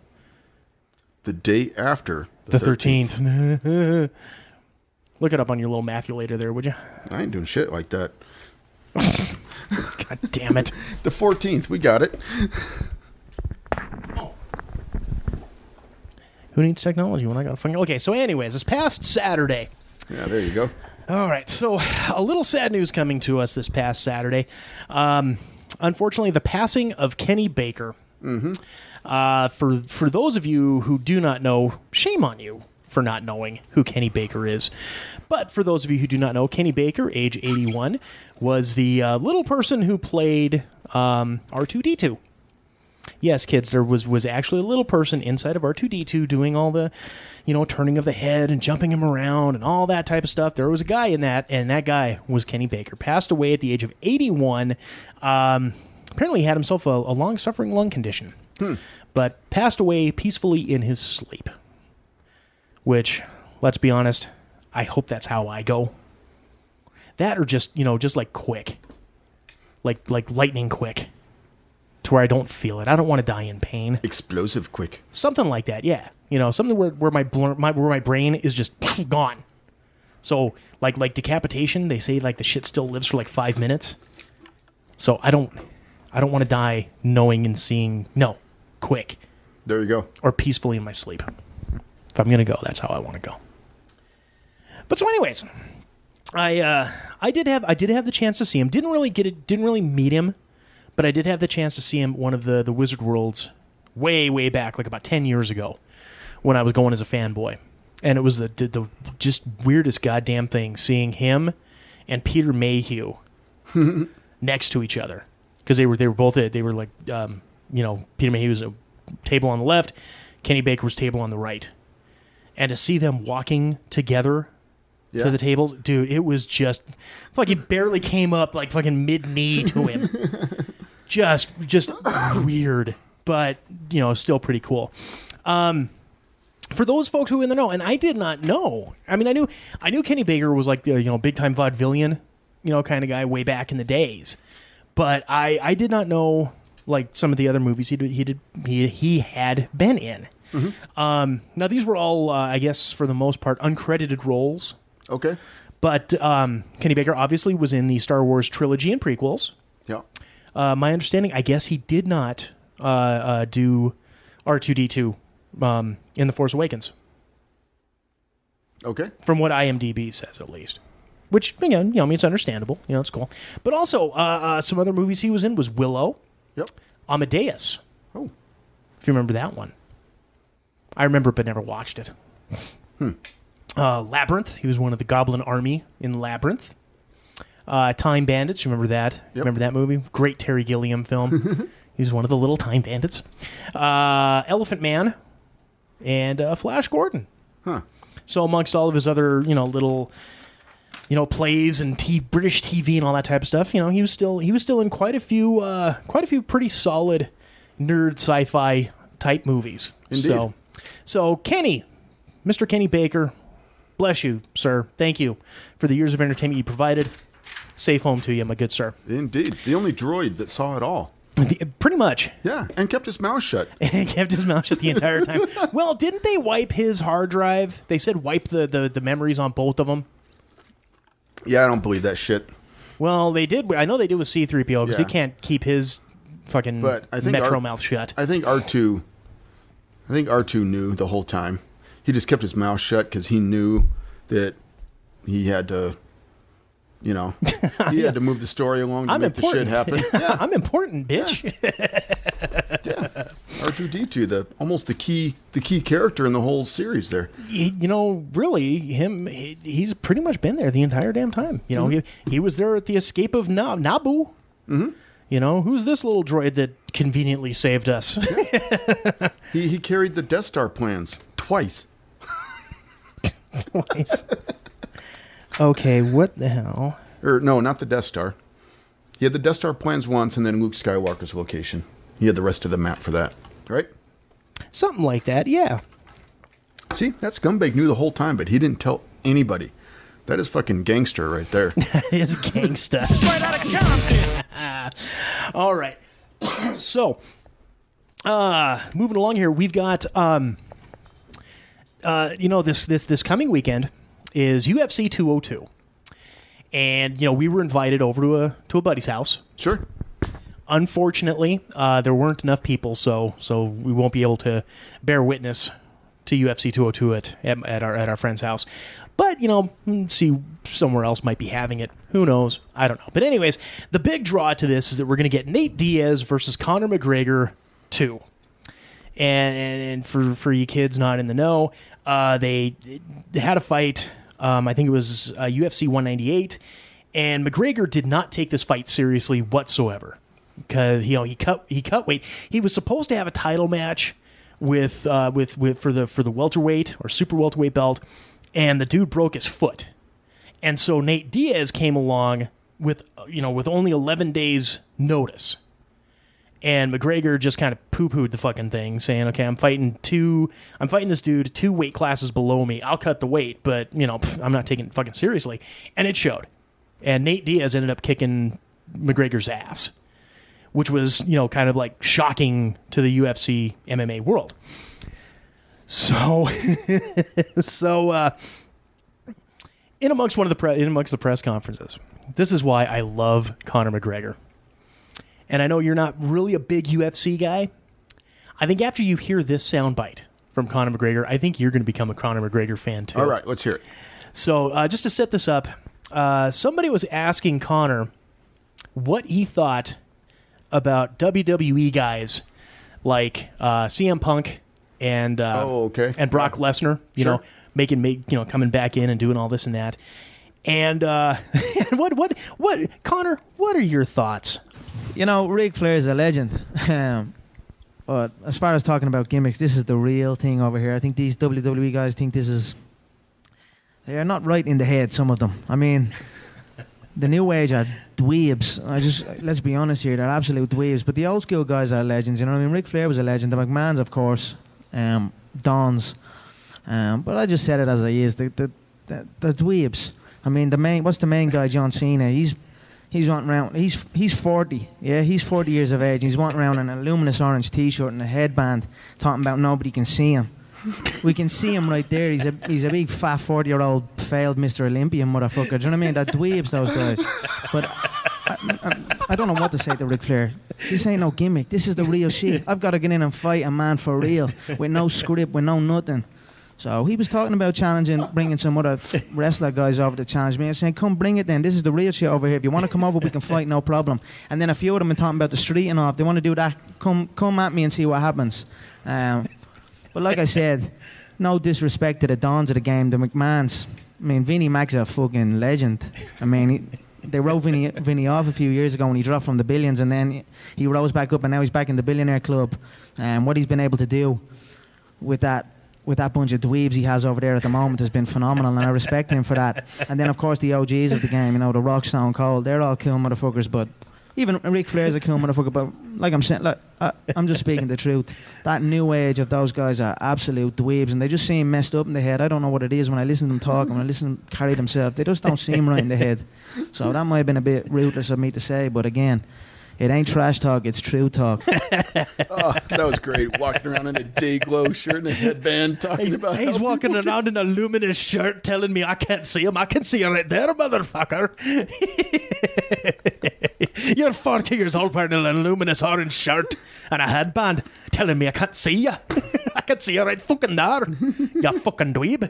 The day after the 13th. Look it up on your little mathulator there, would you? I ain't doing shit like that. God damn it. The 14th, we got it. Who needs technology when I got a phone? Okay, so anyways, this past Saturday. Yeah, there you go. All right, so a little sad news coming to us this past Saturday. Unfortunately, the passing of Kenny Baker. Mm-hmm. For those of you who do not know, shame on you for not knowing who Kenny Baker is. But for those of you who do not know, Kenny Baker, age 81, was the little person who played R2-D2. Yes, kids, there was actually a little person inside of R2-D2 doing all the, turning of the head and jumping him around and all that type of stuff. There was a guy in that, and that guy was Kenny Baker. Passed away at the age of 81. Apparently he had himself a long-suffering lung condition. But passed away peacefully in his sleep. Which, let's be honest, I hope that's how I go. That or just like quick. Like lightning quick. To where I don't feel it. I don't want to die in pain. Explosive quick. Something like that, yeah. Something where my brain is just gone. So like decapitation, they say like the shit still lives for like 5 minutes. So I don't want to die knowing and seeing. No, quick. There you go. Or peacefully in my sleep. If I'm gonna go, that's how I want to go. But so, anyways, I did have the chance to see him. Didn't really meet him, but I did have the chance to see him one of the Wizard Worlds way back, like about 10 years ago, when I was going as a fanboy, and it was the just weirdest goddamn thing seeing him and Peter Mayhew next to each other, because they were like Peter Mayhew's a table on the left, Kenny Baker's table on the right, and to see them walking together to the tables, dude, it was just like he barely came up like fucking mid-knee to him. just weird, but still pretty cool. For those folks who are in the know, and I did not know. I mean, I knew Kenny Baker was like the big time vaudevillian, kind of guy way back in the days, but I did not know like some of the other movies he had been in. Mm-hmm. Now these were all, I guess, for the most part, uncredited roles. Okay. But Kenny Baker obviously was in the Star Wars trilogy and prequels. Yeah. My understanding, I guess he did not do R2-D2 in The Force Awakens. Okay. From what IMDb says, at least. Which, again, it's understandable. It's cool. But also, some other movies he was in was Willow. Yep. Amadeus. Oh. If you remember that one. I remember but never watched it. Labyrinth. He was one of the Goblin Army in Labyrinth. Time Bandits. You remember that? Yep. Remember that movie? Great Terry Gilliam film. He was one of the little Time Bandits. Elephant Man. And Flash Gordon. Huh. So amongst all of his other, little, plays and British TV and all that type of stuff, he was still in quite a few pretty solid nerd sci-fi type movies. Indeed. So Kenny, Mr. Kenny Baker, bless you, sir. Thank you for the years of entertainment you provided. Safe home to you, my good sir. Indeed. The only droid that saw it all. Pretty much. Yeah, and kept his mouth shut. And kept his mouth shut the entire time. Well, didn't they wipe his hard drive? They said wipe the memories on both of them. Yeah, I don't believe that shit. Well, they did. I know they did with C-3PO because he can't keep his fucking metro mouth shut. I think R2 knew the whole time. He just kept his mouth shut because he knew that he had to, he had to move the story along to make the shit happen. Yeah. I'm important, bitch. Yeah. R2-D2, almost the key character in the whole series there. Really, he's pretty much been there the entire damn time. He was there at the escape of Naboo. Mm-hmm. Who's this little droid that conveniently saved us? Yeah. He carried the Death Star plans twice. Twice. Okay, what the hell? Or no, not the Death Star. He had the Death Star plans once, and then Luke Skywalker's location. He had the rest of the map for that, right? Something like that, yeah. See, that scumbag knew the whole time, but he didn't tell anybody. That is fucking gangster right there. That is gangsta. Right out of Compton. All right. So, moving along here, we've got this coming weekend is UFC 202. And, we were invited over to a buddy's house. Sure. Unfortunately, there weren't enough people, so we won't be able to bear witness to UFC 202 at our friend's house. But, see somewhere else might be having it. Who knows? I don't know. But anyways, the big draw to this is that we're going to get Nate Diaz versus Connor McGregor 2. And for you kids not in the know, they had a fight. I think it was UFC 198, and McGregor did not take this fight seriously whatsoever because he cut weight. He was supposed to have a title match with for the welterweight or super welterweight belt, and the dude broke his foot, and so Nate Diaz came along with only 11 days notice. And McGregor just kind of poo-pooed the fucking thing, saying, okay, I'm fighting this dude 2 weight classes below me. I'll cut the weight, but, I'm not taking it fucking seriously. And it showed. And Nate Diaz ended up kicking McGregor's ass. which was, kind of like shocking to the UFC MMA world. So, in amongst the press conferences, this is why I love Connor McGregor. And I know you're not really a big UFC guy. I think after you hear this soundbite from Connor McGregor, I think you're going to become a Connor McGregor fan too. All right, let's hear it. So, just to set this up, somebody was asking Connor what he thought about WWE guys like CM Punk and and Brock Lesnar, coming back in and doing all this and that. And what Connor, what are your thoughts? Ric Flair is a legend. But as far as talking about gimmicks, this is the real thing over here. I think these WWE guys think they are not right in the head, some of them. I mean, the new age are dweebs. Let's be honest here, they're absolute dweebs. But the old school guys are legends. Ric Flair was a legend. The McMahons, of course, Dons. But I just said it as I is. The dweebs. I mean, what's the main guy, John Cena? He's wanting around. He's 40. Yeah, he's 40 years of age. And he's wanting around in a luminous orange T-shirt and a headband, talking about nobody can see him. We can see him right there. He's a big fat 40-year-old failed Mr. Olympian motherfucker. Do you know what I mean? That dweebs, those guys. But I don't know what to say to Ric Flair. This ain't no gimmick. This is the real shit. I've got to get in and fight a man for real, with no script, with no nothing. So he was talking about bringing some other wrestler guys over to challenge me. I was saying, come bring it then. This is the real shit over here. If you want to come over, we can fight, no problem. And then a few of them are talking about the street and all. If they want to do that, come at me and see what happens. But like I said, no disrespect to the Dons of the game, the McMahons. I mean, Vinnie Mac's a fucking legend. I mean, they wrote Vinnie off a few years ago when he dropped from the billions, and then he rose back up, and now he's back in the billionaire club. And what he's been able to do with that bunch of dweebs he has over there at the moment has been phenomenal, and I respect him for that. And then, of course, the OGs of the game, the Rock, Stone Cold, they're all cool motherfuckers, but even Ric Flair's a cool motherfucker, but like I'm saying, I'm just speaking the truth. That new age of those guys are absolute dweebs, and they just seem messed up in the head. I don't know what it is when I listen to them talk, and when I listen to them carry themselves, they just don't seem right in the head. So that might have been a bit ruthless of me to say, but again, it ain't trash talk, it's true talk. Oh, that was great. Walking around in a day-glow shirt and a headband talking about He's walking around in a luminous shirt telling me I can't see him. I can see you right there, motherfucker. You're 40 years old wearing a luminous orange shirt and a headband telling me I can't see you. I can see you right fucking there. You fucking dweeb.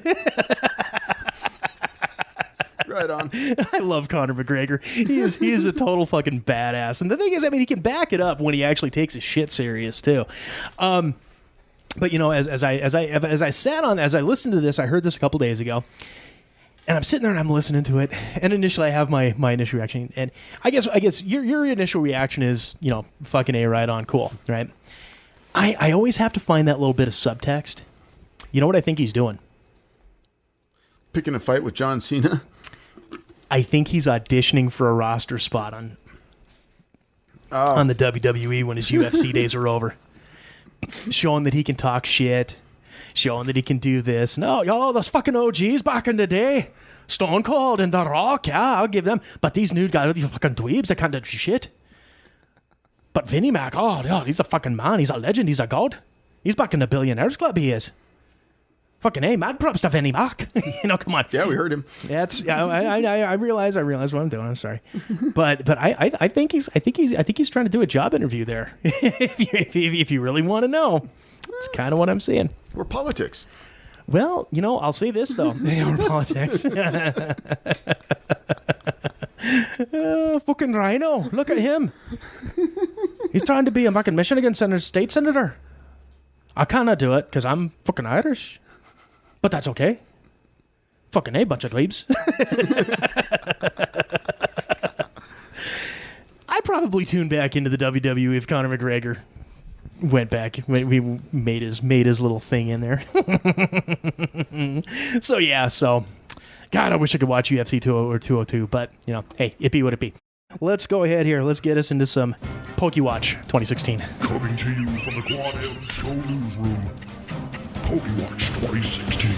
Right on. I love Connor McGregor. He is a total fucking badass. And the thing is, he can back it up when he actually takes his shit serious too. But as I listened to this, I heard this a couple days ago, and I'm sitting there and I'm listening to it. And initially, I have my initial reaction, and I guess your initial reaction is fucking A, right on, cool, right? I always have to find that little bit of subtext. You know what I think he's doing? Picking a fight with John Cena. I think he's auditioning for a roster spot on the WWE when his UFC days are over. Showing that he can talk shit. Showing that he can do this. No, those fucking OGs back in the day. Stone Cold and The Rock, yeah, I'll give them. But these new guys, these fucking dweebs, they can't do shit. But Vinnie Mac, he's a fucking man. He's a legend. He's a god. He's back in the Billionaires Club, he is. Fucking A, mad props to Vinnie Mac. Come on. Yeah, we heard him. I realize what I'm doing. I'm sorry, but I think he's trying to do a job interview there. if you really want to know, it's kind of what I'm seeing. We're politics. Well, I'll say this though. We're politics. Fucking Rhino, look at him. He's trying to be a fucking Michigan state senator. I cannot do it because I'm fucking Irish. But that's okay. Fucking A, bunch of dweebs. I probably tuned back into the WWE if Conor McGregor went back. We made his little thing in there. So God, I wish I could watch UFC 200 or 202, but hey, it be what it be. Let's go ahead here. Let's get us into some Pokewatch 2016. Coming to you from the Quad M Show newsroom. Pokewatch 2016.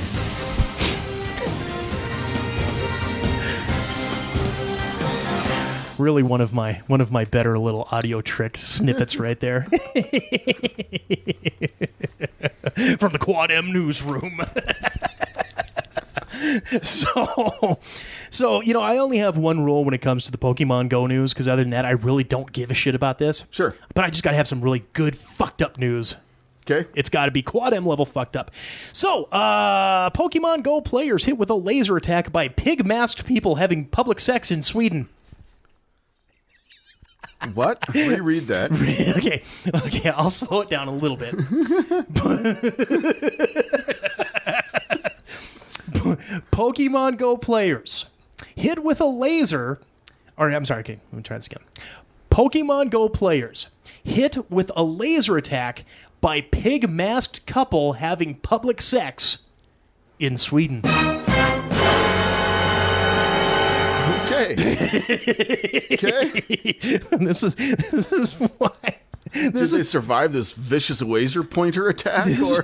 really one of my better little audio trick snippets right there. From the Quad M newsroom. So I only have one rule when it comes to the Pokemon Go news, because other than that, I really don't give a shit about this. Sure. But I just got to have some really good fucked up news. Okay. It's got to be Quad M level fucked up. So, Pokemon Go players hit with a laser attack by pig-masked people having public sex in Sweden. What? Reread that. Okay, I'll slow it down a little bit. Pokemon Go players hit with a laser, I'm sorry, okay, let me try this again. Pokemon Go players hit with a laser attack by pig-masked couple having public sex in Sweden. Okay. This is why. Did they survive this vicious laser pointer attack, or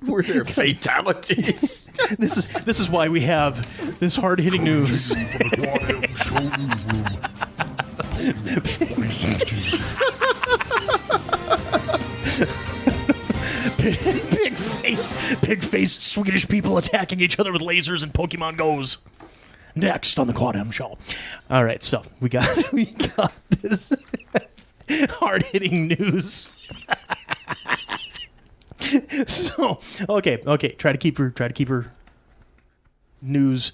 were there fatalities? This is why we have this hard-hitting news. From the Quad M Show Newsroom. Pokewatch 2016. Pig-faced Swedish people attacking each other with lasers and Pokemon Goes. Next on the Quad M Show. All right, so we got this hard-hitting news. So okay. Try to keep her news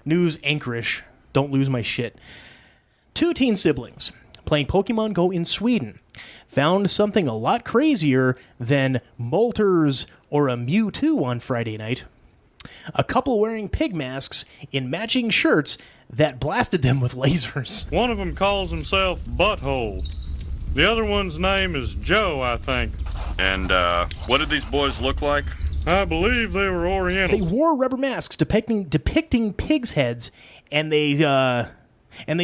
anchorish. Don't lose my shit. 2 teen siblings playing Pokemon Go in Sweden found something a lot crazier than Moltres or a Mewtwo on Friday night. A couple wearing pig masks in matching shirts that blasted them with lasers. One of them calls himself Butthole. The other one's name is Joe, I think. And what did these boys look like? I believe they were Oriental. They wore rubber masks depicting pigs' heads, and they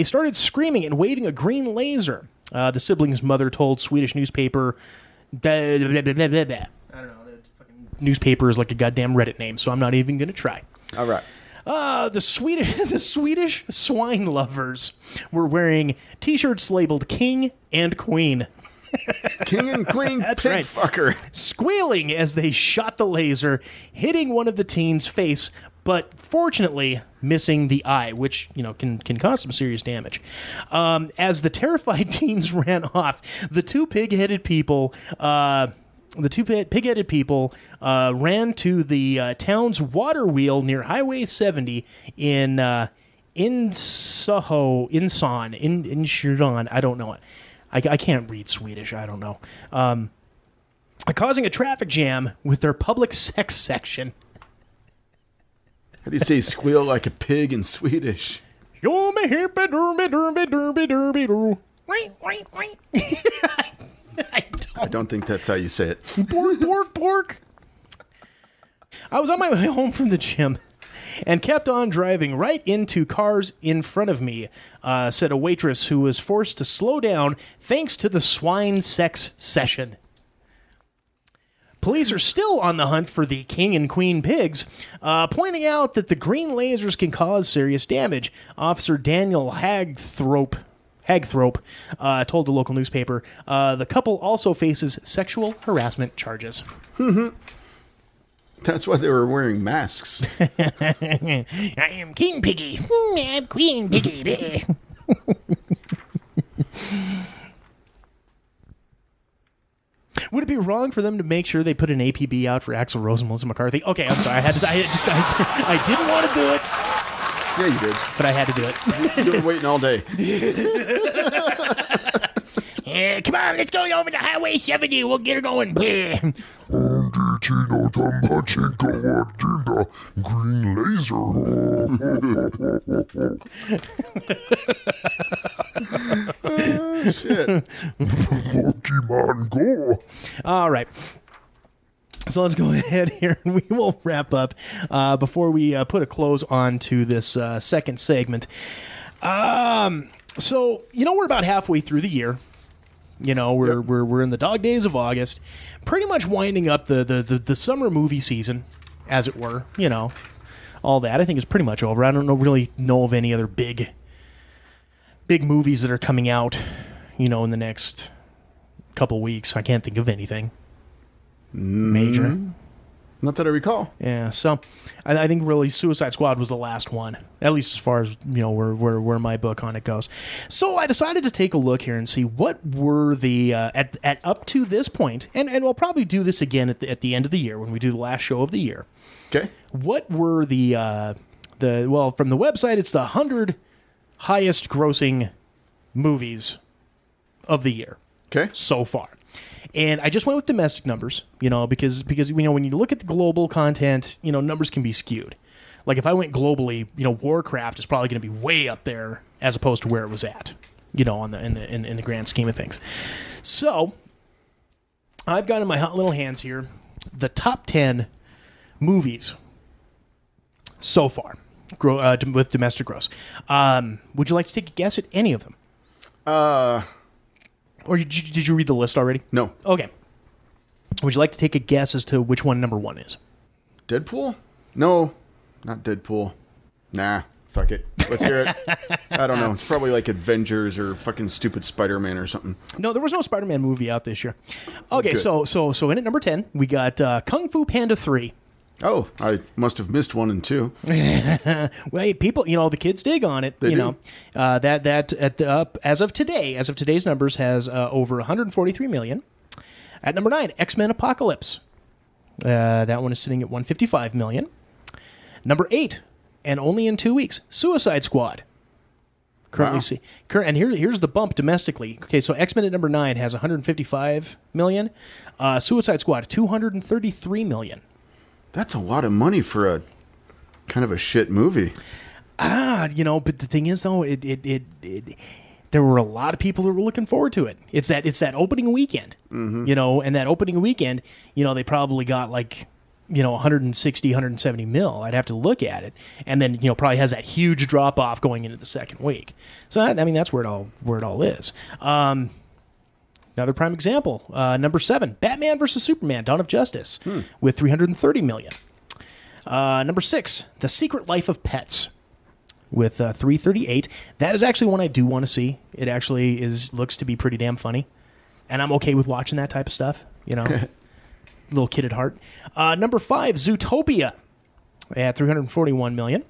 started screaming and waving a green laser. The siblings' mother told Swedish newspaper. I don't know. The fucking newspaper is like a goddamn Reddit name, so I'm not even going to try. All right. The Swedish swine lovers were wearing T-shirts labeled King and Queen. King and Queen. That's pig right. Fucker. Squealing as they shot the laser, hitting one of the teens' face, but fortunately missing the eye, which can cause some serious damage. As the terrified teens ran off, the two pig-headed people ran to the town's water wheel near Highway 70 in Sjuran. I don't know it. I can't read Swedish. I don't know. Causing a traffic jam with their public sex section. How do you say squeal like a pig in Swedish? I don't think that's how you say it. Bork. I was on my way home from the gym and kept on driving right into cars in front of me, said a waitress who was forced to slow down thanks to the swine sex session. Police are still on the hunt for the king and queen pigs, pointing out that the green lasers can cause serious damage. Officer Daniel Hagthrope told the local newspaper the couple also faces sexual harassment charges. That's why they were wearing masks. I am King Piggy. I'm Queen Piggy. Would it be wrong for them to make sure they put an APB out for Axl Rose and Melissa McCarthy? Okay, I'm sorry. I didn't want to do it. Yeah, you did. But I had to do it. You were waiting all day. Yeah, come on, let's go over to Highway 70. We'll get her going. Green laser. Oh, shit. Pokemon Go. All right. So let's go ahead here and we will wrap up before we put a close on to this second segment. So, we're about halfway through the year. We're in the dog days of August, pretty much winding up the summer movie season, as it were. All that I think is pretty much over. I don't really know of any other big big movies that are coming out, in the next couple weeks. I can't think of anything major. Not that I recall. Yeah, so I think really Suicide Squad was the last one, at least as far as where my book on it goes. So I decided to take a look here and see what were the at up to this point, and we'll probably do this again at the end of the year when we do the last show of the year. Okay. What were the from the website, it's the 100 highest grossing movies of the year. Okay. So far. And I just went with domestic numbers, because when you look at the global content, numbers can be skewed. Like if I went globally, Warcraft is probably going to be way up there as opposed to where it was at, on in the grand scheme of things. So I've got in my hot little hands here the top 10 movies so far with domestic gross. Would you like to take a guess at any of them? Or did you read the list already? No. Okay. Would you like to take a guess as to which one number one is? Deadpool? No, not Deadpool. Nah, fuck it. Let's hear it. I don't know. It's probably like Avengers or fucking stupid Spider-Man or something. No, there was no Spider-Man movie out this year. Okay, Good. so in at number 10, we got Kung Fu Panda 3. Oh, I must have missed 1 and 2. Well, people, the kids dig on it. They do. That at the as of today's numbers has over 143 million. At number 9, X-Men Apocalypse. That one is sitting at 155 million. Number 8, and only in 2 weeks, Suicide Squad. Currently, and here's the bump domestically. Okay, so X-Men at number 9 has 155 million. Suicide Squad 233 million. That's a lot of money for a kind of a shit movie. But the thing is, though, there were a lot of people that were looking forward to it. It's that opening weekend, and that opening weekend, they probably got 160, 170 mil. I'd have to look at it, and then probably has that huge drop off going into the second week. So that's where it all is. Another prime example, number 7, Batman vs. Superman, Dawn of Justice, with 330 million. Number 6, The Secret Life of Pets, with 338. That is actually one I do want to see. It actually looks to be pretty damn funny, and I'm okay with watching that type of stuff. Little kid at heart. Number 5, Zootopia, at 341 million.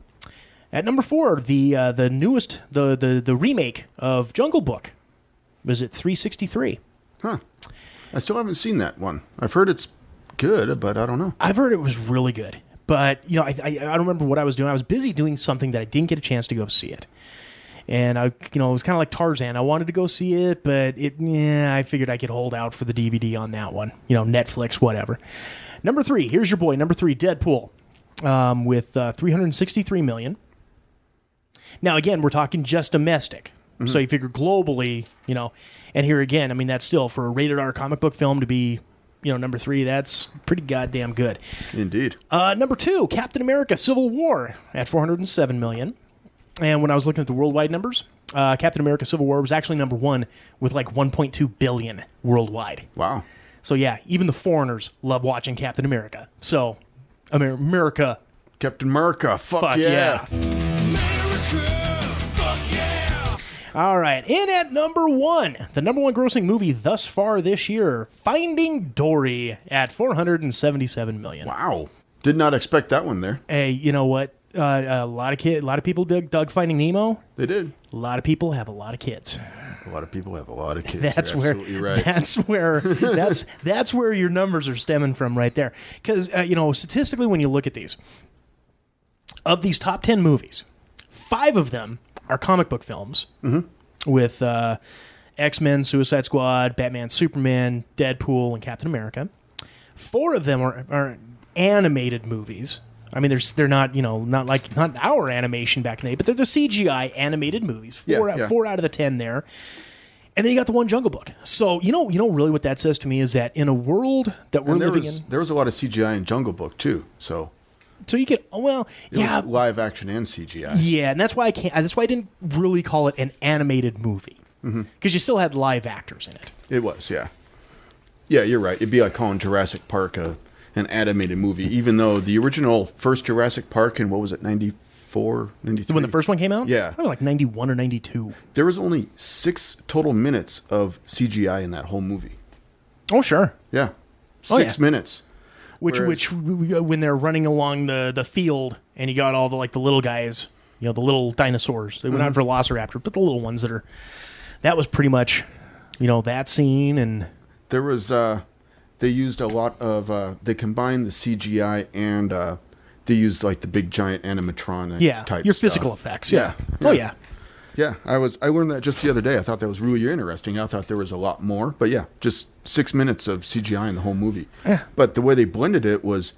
At number 4, the newest, the remake of Jungle Book, was at 363. Huh. I still haven't seen that one. I've heard it's good, but I don't know. I've heard it was really good. But, I don't remember what I was doing. I was busy doing something that I didn't get a chance to go see it. And, it was kind of like Tarzan. I wanted to go see it, but I figured I could hold out for the DVD on that one. Netflix, whatever. Number 3, here's your boy. Number 3, Deadpool, with 363 million. Now, again, we're talking just domestic. Mm-hmm. So you figure globally, and here again, that's still for a rated R comic book film to be, number 3, that's pretty goddamn good. Indeed. Number 2, Captain America Civil War at 407 million. And when I was looking at the worldwide numbers, Captain America Civil War was actually number 1 with 1.2 billion worldwide. Wow. So yeah, even the foreigners love watching Captain America. So, America. Captain America, fuck yeah. All right, in at number 1, the number 1 grossing movie thus far this year, Finding Dory at 477 million. Wow, did not expect that one there. Hey, you know what? A lot of people dug Finding Nemo. They did. A lot of people have a lot of kids. A lot of people have a lot of kids. That's You're where. absolutely right. That's where your numbers are stemming from, right there. Because statistically, when you look at these, of these top 10 movies, 5 of them are comic book films with X-Men, Suicide Squad, Batman, Superman, Deadpool, and Captain America. 4 of them are animated movies. They're not not our animation back in the day, but they're the CGI animated movies. 4 out of the 10 there. And then you got the one Jungle Book. So, really what that says to me is that in a world that we're living in... There was a lot of CGI in Jungle Book, too, so... So you could, It was live action and CGI. Yeah, and that's why I didn't really call it an animated movie. Because you still had live actors in it. It was, yeah. Yeah, you're right. It'd be like calling Jurassic Park an animated movie, even though the original first Jurassic Park in, 95 94, 93. When the first one came out? Yeah. Probably like 91 or 92. There was only 6 total minutes of CGI in that whole movie. Oh, sure. Yeah. Oh, 6 minutes. Which when they're running along the field and you got all the little guys, the little dinosaurs. They were not velociraptors, but the little ones that was pretty much, that scene. And there was, they used a lot of, they combined the CGI and they used like the big giant animatronic type your stuff. physical effects. Yeah. Yeah. Oh, yeah. Yeah, I learned that just the other day. I thought that was really interesting. I thought there was a lot more, but yeah, just 6 minutes of CGI in the whole movie. Yeah. But the way they blended it was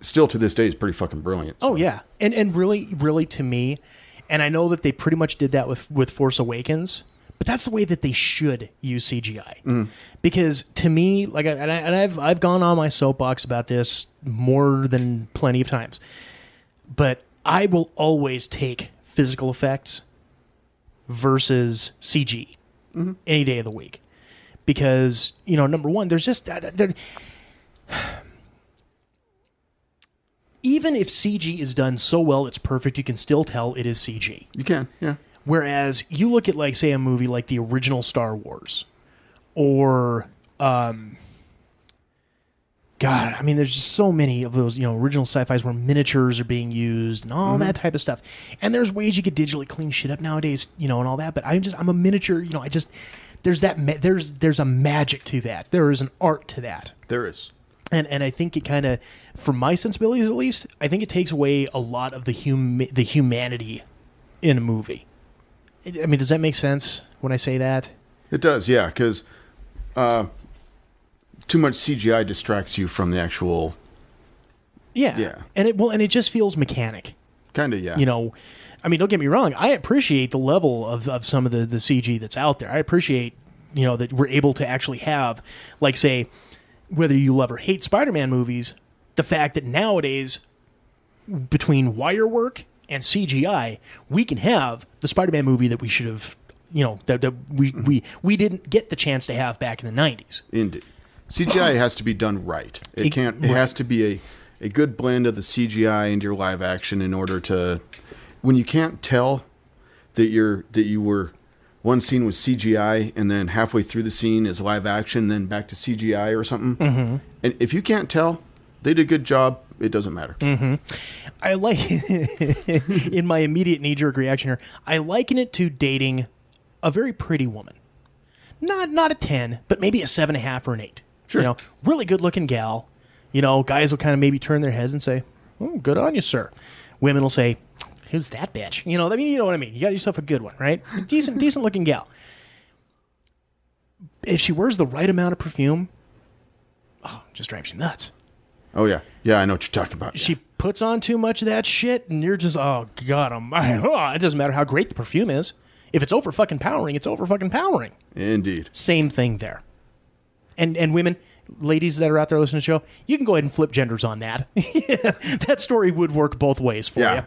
still to this day is pretty fucking brilliant. So. Oh yeah, and really to me, and I know that they pretty much did that with Force Awakens, but that's the way that they should use CGI. Because to me, I've gone on my soapbox about this more than plenty of times, but I will always take physical effects versus CG any day of the week. Because, number one, there's just... even if CG is done so well it's perfect, you can still tell it is CG. You can, yeah. Whereas you look at, say, a movie like the original Star Wars, or... God, I mean, there's just so many of those, original sci-fis where miniatures are being used and all that type of stuff. And there's ways you could digitally clean shit up nowadays, and all that. But I'm a miniature, there's a magic to that. There is an art to that. There is. And I think it kind of, from my sensibilities at least, I think it takes away a lot of the humanity in a movie. I mean, does that make sense when I say that? It does, yeah, because... too much CGI distracts you from the actual. Yeah. And it just feels mechanic. Kind of, yeah. I mean, don't get me wrong. I appreciate the level of some of the CG that's out there. I appreciate, that we're able to actually have, say, whether you love or hate Spider-Man movies, the fact that nowadays, between wire work and CGI, we can have the Spider-Man movie that we should have, that we didn't get the chance to have back in the 90s. Indeed. CGI has to be done right. It has to be a good blend of the CGI and your live action in order to, when you can't tell that you were, one scene was CGI and then halfway through the scene is live action, then back to CGI or something. And if you can't tell, they did a good job. It doesn't matter. I like, in my immediate knee-jerk reaction here, I liken it to dating a very pretty woman. Not a 10, but maybe a 7.5 or an 8. Sure. Really good-looking gal. Guys will kind of maybe turn their heads and say, "Oh, good on you, sir." Women will say, "Who's that bitch?" You know what I mean? You got yourself a good one, right? Decent-looking gal. If she wears the right amount of perfume, it just drives you nuts. Oh, yeah. Yeah, I know what you're talking about. She puts on too much of that shit, and you're just, oh, God almighty. It doesn't matter how great the perfume is. If it's over-fucking-powering, it's over-fucking-powering. Indeed. Same thing there. And women, ladies that are out there listening to the show, you can go ahead and flip genders on that. That story would work both ways for you.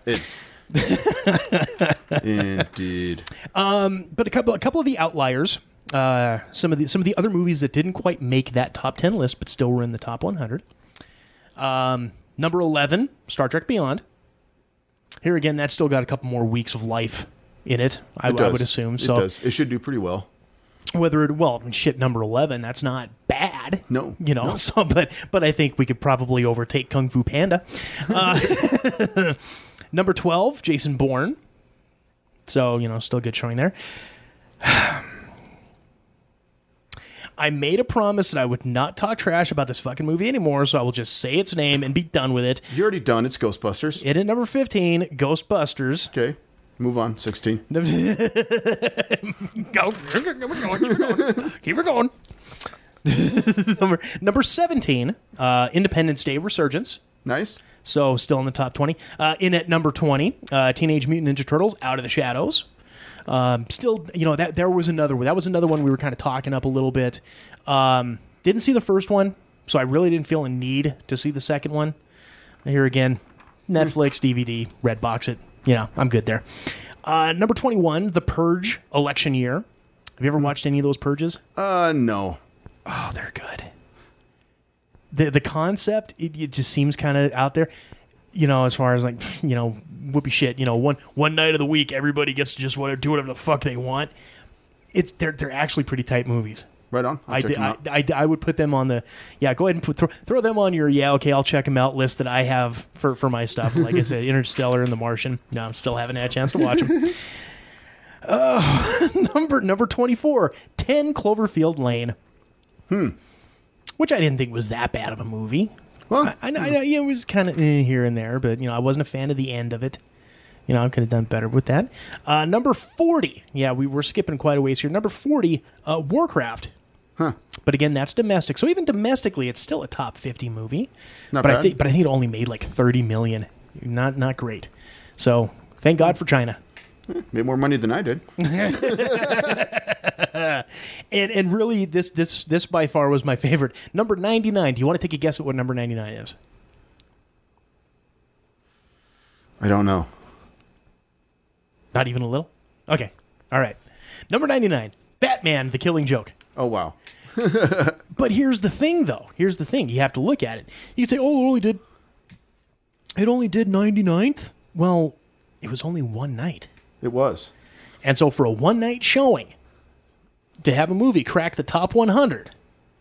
Indeed. But a couple of the outliers, some of the other movies that didn't quite make that top 10 list, but still were in the top 100. Number 11, Star Trek Beyond. Here again, that's still got a couple more weeks of life in it. I would assume. So it does. It should do pretty well. Number 11, that's not bad. No. No. So, but I think we could probably overtake Kung Fu Panda. Number 12, Jason Bourne. So, still good showing there. I made a promise that I would not talk trash about this fucking movie anymore, so I will just say its name and be done with it. You're already done. It's Ghostbusters. It at number 15, Ghostbusters. Okay. Move on. 16. Go. Keep it going. Number 17, Independence Day Resurgence. Nice. So still in the top 20. In at number 20, Teenage Mutant Ninja Turtles, Out of the Shadows. Still, that was another one. That was another one we were kind of talking up a little bit. Didn't see the first one, so I really didn't feel a need to see the second one. Here again, Netflix, DVD, Redbox it. I'm good there. Number 21, The Purge, Election Year. Have you ever watched any of those Purges? No. Oh, they're good. The concept, it just seems kind of out there. As far as whoopee shit. One night of the week, everybody gets to just do whatever the fuck they want. They're actually pretty tight movies. Right on. I would put them on the go ahead and throw them on your I'll check them out list that I have for my stuff. Like I said, Interstellar and The Martian. No, I'm still haven't had a chance to watch them. Number 24, 10 Cloverfield Lane. Which I didn't think was that bad of a movie. Well, I know it was kind of here and there, but I wasn't a fan of the end of it. I could have done better with that. Number 40. Yeah, we were skipping quite a ways here. Number 40, Warcraft. Huh. But again, that's domestic. So even domestically, it's still a top 50 movie. Not bad. I think it only made like 30 million. Not great. So thank God for China. Made more money than I did. and really, this by far was my favorite. Number 99. Do you want to take a guess at what number 99 is? I don't know. Not even a little? Okay. All right. Number 99. Batman, The Killing Joke. Oh, wow. But here's the thing, though. Here's the thing. You have to look at it. You can say, it only did 99th? Well, it was only one night. It was. And so for a one-night showing, to have a movie crack the top 100.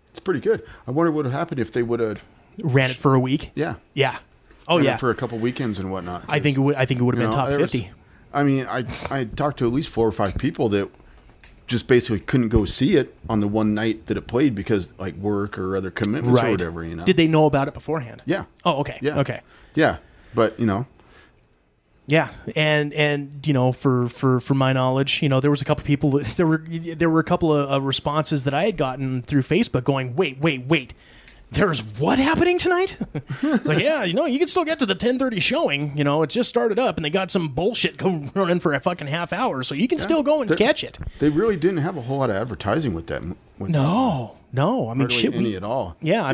It's pretty good. I wonder what would have happened if they would have... Ran it for a week? Yeah. Yeah. Oh, Ran yeah. it for a couple weekends and whatnot. I think it would have been top 50. I talked to at least 4 or 5 people that just basically couldn't go see it on the one night that it played because like work or other commitments or whatever, Did they know about it beforehand? Yeah. Oh, okay. Yeah. Okay. Yeah. But, Yeah, and for my knowledge, there was a couple people there were a couple of responses that I had gotten through Facebook going, wait. There's what happening tonight? It's like, yeah, you can still get to the 10:30 showing. It just started up, and they got some bullshit going running for a fucking half hour, so you can still go and catch it. They really didn't have a whole lot of advertising with that. No. I mean, shit, any at all. Yeah,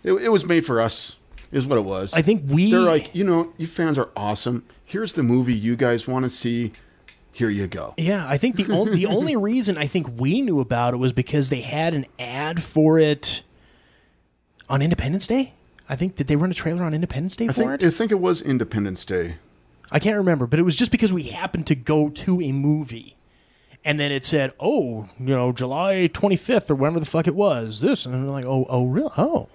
it was made for us. Is what it was. I think they're like, you fans are awesome. Here's the movie you guys want to see. Here you go. Yeah, I think the only reason I think we knew about it was because they had an ad for it on Independence Day. I think, did they run a trailer on Independence Day for it? I think it was Independence Day. I can't remember, but it was just because we happened to go to a movie. And then it said, July 25th or whatever the fuck it was. This. And we're like, really? Oh.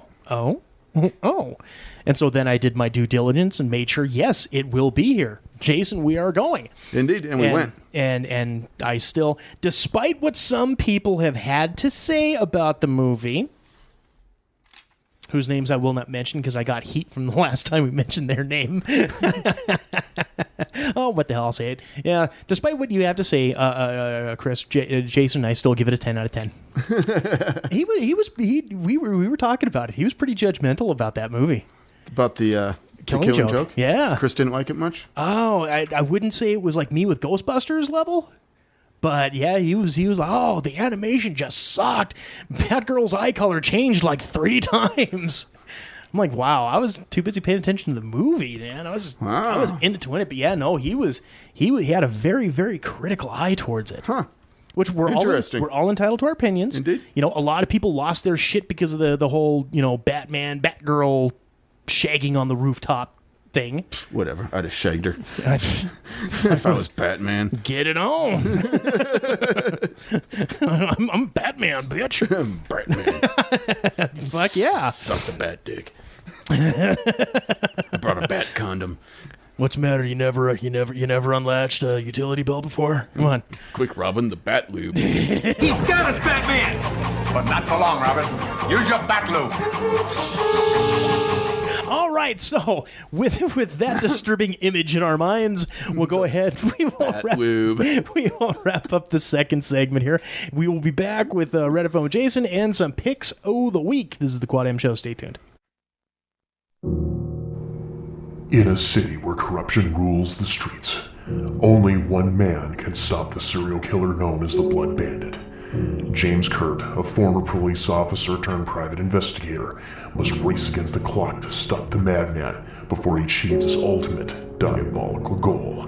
And so then I did my due diligence and made sure, yes, it will be here. Jason, we are going. Indeed, and we went. And I still, despite what some people have had to say about the movie, whose names I will not mention because I got heat from the last time we mentioned their name. Oh, what the hell, I'll say it. Yeah, despite what you have to say, Chris, Jason and I still give it a 10 out of 10. We were talking about it. He was pretty judgmental about that movie. About the Killing Joke? Yeah. Chris didn't like it much? Oh, I wouldn't say it was like me with Ghostbusters level. But yeah, he was like, the animation just sucked. Batgirl's eye color changed like 3 times. I'm like, wow, I was too busy paying attention to the movie, man. I was into it, but yeah, no, he had a very, very critical eye towards it. Huh. Which we're all entitled to our opinions. Indeed. A lot of people lost their shit because of the whole, Batman, Batgirl shagging on the rooftop thing. Whatever. I'd have shagged her. If I was Batman. Get it on. I'm Batman, bitch. I'm Batman. Fuck yeah. Suck the bat dick. I brought a bat condom. What's the matter? You never unlatched a utility belt before? Come on. Quick, Robin, the bat lube. He's got us, Batman! But not for long, Robin. Use your bat lube. All right, so with that disturbing image in our minds, we'll go ahead. We will wrap up the second segment here. We will be back with Reddit Phone Jason and some picks of the week. This is the Quad M Show. Stay tuned. In a city where corruption rules the streets, only one man can stop the serial killer known as the Blood Bandit. James Kurt, a former police officer turned private investigator, must race against the clock to stop the madman before he achieves his ultimate diabolical goal.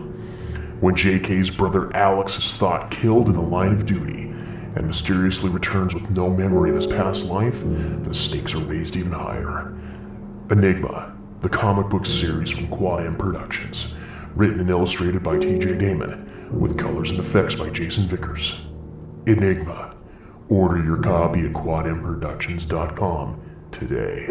When JK's brother Alex is thought killed in the line of duty and mysteriously returns with no memory of his past life, the stakes are raised even higher. Enigma, the comic book series from Quad M Productions, written and illustrated by TJ Damon, with colors and effects by Jason Vickers. Enigma. Order your copy at quadmproductions.com today.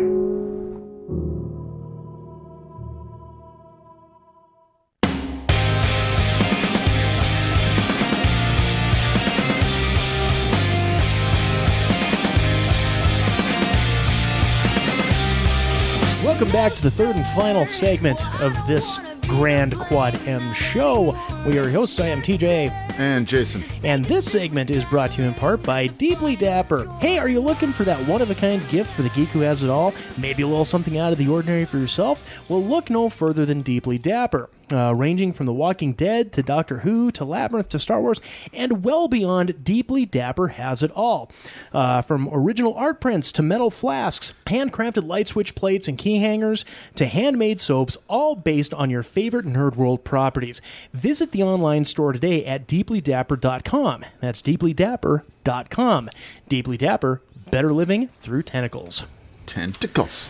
Welcome back to the third and final segment of this Grand Quad M show. We are your hosts. I am TJ. And Jason. And this segment is brought to you in part by Deeply Dapper. Hey, are you looking for that one-of-a-kind gift for the geek who has it all? Maybe a little something out of the ordinary for yourself? Well, look no further than Deeply Dapper. Ranging from The Walking Dead to Doctor Who to Labyrinth to Star Wars and well beyond, Deeply Dapper has it all. From original art prints to metal flasks, handcrafted light switch plates and key hangers to handmade soaps, all based on your favorite Nerd World properties. Visit the online store today at deeplydapper.com. That's deeplydapper.com. Deeply Dapper, better living through tentacles. Tentacles.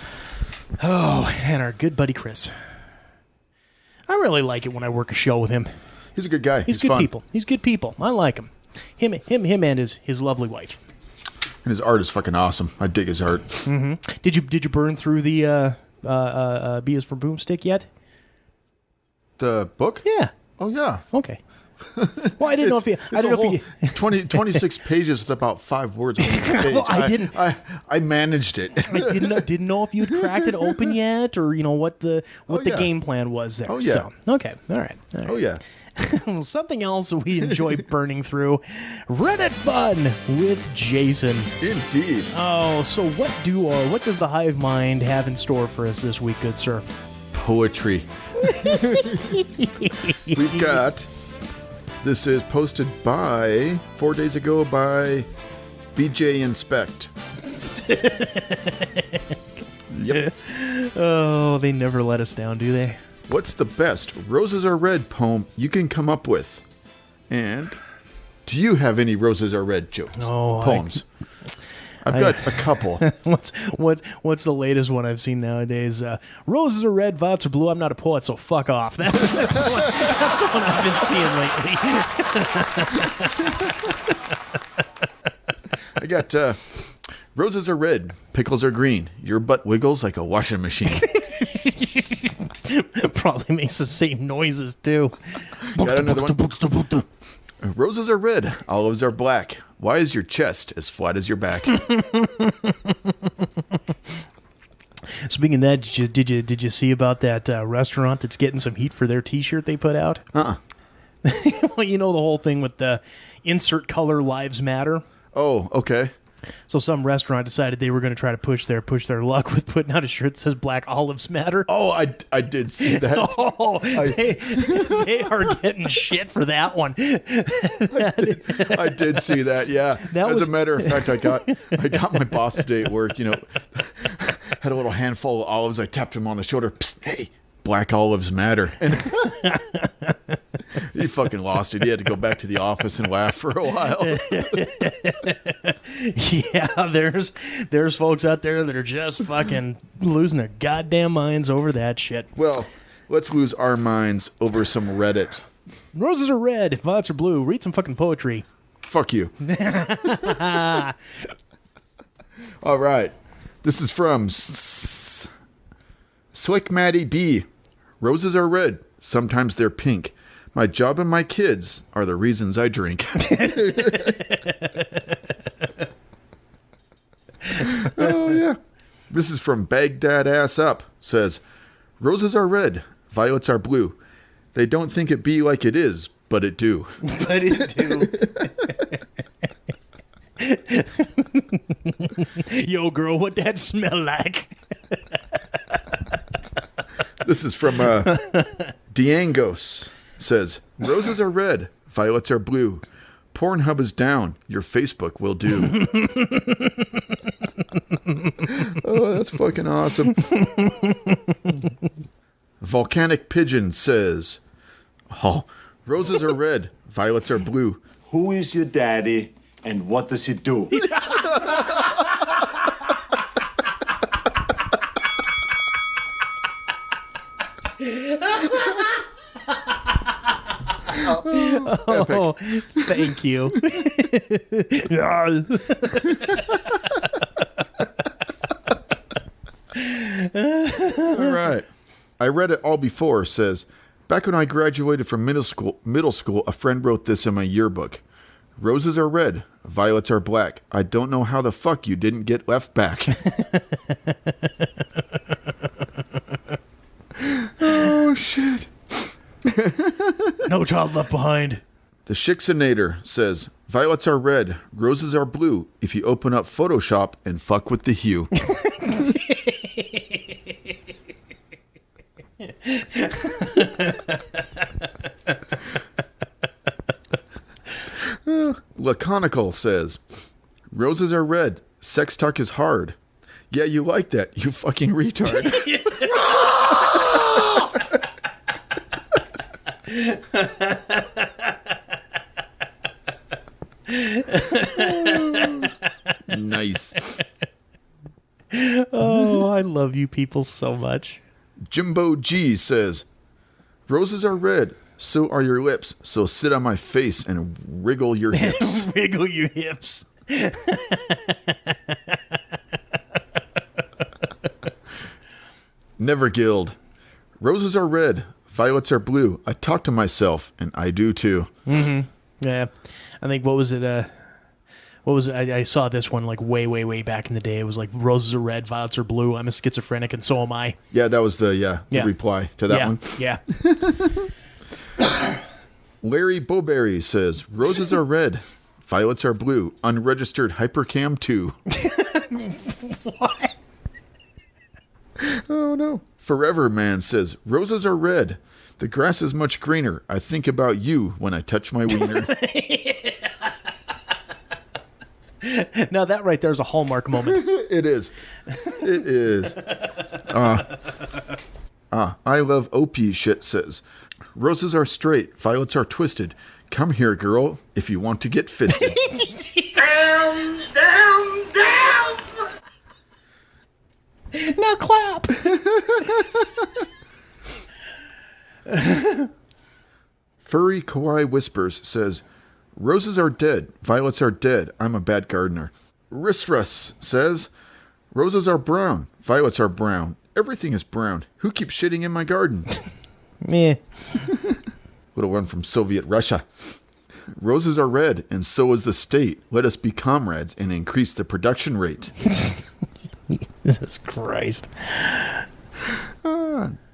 Oh, and our good buddy Chris. I really like it when I work a show with him. He's a good guy. He's good fun. people. He's good people. I like him. Him and his lovely wife. And his art is fucking awesome. I dig his art. Mm-hmm. Did you burn through the B is for Boomstick yet? The book? Yeah. Oh yeah. Okay. Well, I didn't know if you. I didn't know if you. 26 pages with about 5 words on each page. Well, I didn't. I managed it. I didn't know if you'd cracked it open yet, or what the game plan was there. Oh yeah. So, okay. All right. Oh yeah. Well, something else we enjoy burning through: Reddit fun with Jason. Indeed. Oh, so what does the Hive Mind have in store for us this week, good sir? Poetry. We've got. This is posted by 4 days ago by BJ Inspect. Yep. Oh, they never let us down, do they? What's the best Roses Are Red poem you can come up with? And do you have any Roses Are Red poems? I've got a couple. What's the latest one I've seen nowadays? Roses are red, violets are blue. I'm not a poet, so fuck off. That's the one I've been seeing lately. I got roses are red, pickles are green. Your butt wiggles like a washing machine. Probably makes the same noises too. Got another one. Roses are red, olives are black. Why is your chest as flat as your back? Speaking of that, did you see about that restaurant that's getting some heat for their T-shirt they put out? Uh-uh. Well, the whole thing with the insert color lives matter. Oh, okay. So some restaurant decided they were going to try to push their luck with putting out a shirt that says Black Olives Matter. Oh, I did see that. Oh, they are getting shit for that one. I did see that. Yeah. As a matter of fact, I got my boss today at work. Had a little handful of olives. I tapped him on the shoulder. Psst, hey, Black Olives Matter. And he fucking lost it. He had to go back to the office and laugh for a while. Yeah, there's folks out there that are just fucking losing their goddamn minds over that shit. Well, let's lose our minds over some Reddit. Roses are red, violets are blue. Read some fucking poetry. Fuck you. All right. This is from Slick Maddie B. Roses are red. Sometimes they're pink. My job and my kids are the reasons I drink. Oh, yeah. This is from Baghdad Ass Up. Says, roses are red. Violets are blue. They don't think it be like it is, but it do. But it do. Yo, girl, what that smell like? This is from Diangos. Says, roses are red, violets are blue. Pornhub is down. Your Facebook will do. Oh, that's fucking awesome. Volcanic Pigeon says, oh, roses are red, violets are blue. Who is your daddy and what does he do? Oh, thank you. All right. I read it all before. Says, back when I graduated from middle school, a friend wrote this in my yearbook. Roses are red, violets are black. I don't know how the fuck you didn't get left back. Oh, shit. No child left behind. The Shixinator says, violets are red, roses are blue. If you open up Photoshop and fuck with the hue. Laconical says, roses are red, sex talk is hard. Yeah, you like that, you fucking retard. Nice. Oh, I love you people so much. Jimbo G says, roses are red, so are your lips, so sit on my face and wriggle your hips. Wriggle your hips. Never Guild. Roses are red, violets are blue. I talk to myself, and I do too. Mm-hmm. Yeah. I think, what was it? I saw this one like way back in the day. It was like roses are red, violets are blue. I'm a schizophrenic, and so am I. Yeah, that was the reply to that one. Yeah. Larry Bowberry says, roses are red, violets are blue. Unregistered Hypercam 2. What? Oh, no. Forever Man says, roses are red. The grass is much greener. I think about you when I touch my wiener. Now that right there is a Hallmark moment. It is. It is. I love OP shit says, roses are straight, violets are twisted. Come here, girl, if you want to get fisted. Down. Now clap. Furry Kawaii Whispers says, roses are dead, violets are dead. I'm a bad gardener. Ristrus says, roses are brown, violets are brown. Everything is brown. Who keeps shitting in my garden? Meh. Little one from Soviet Russia. Roses are red, and so is the state. Let us be comrades and increase the production rate. Jesus Christ.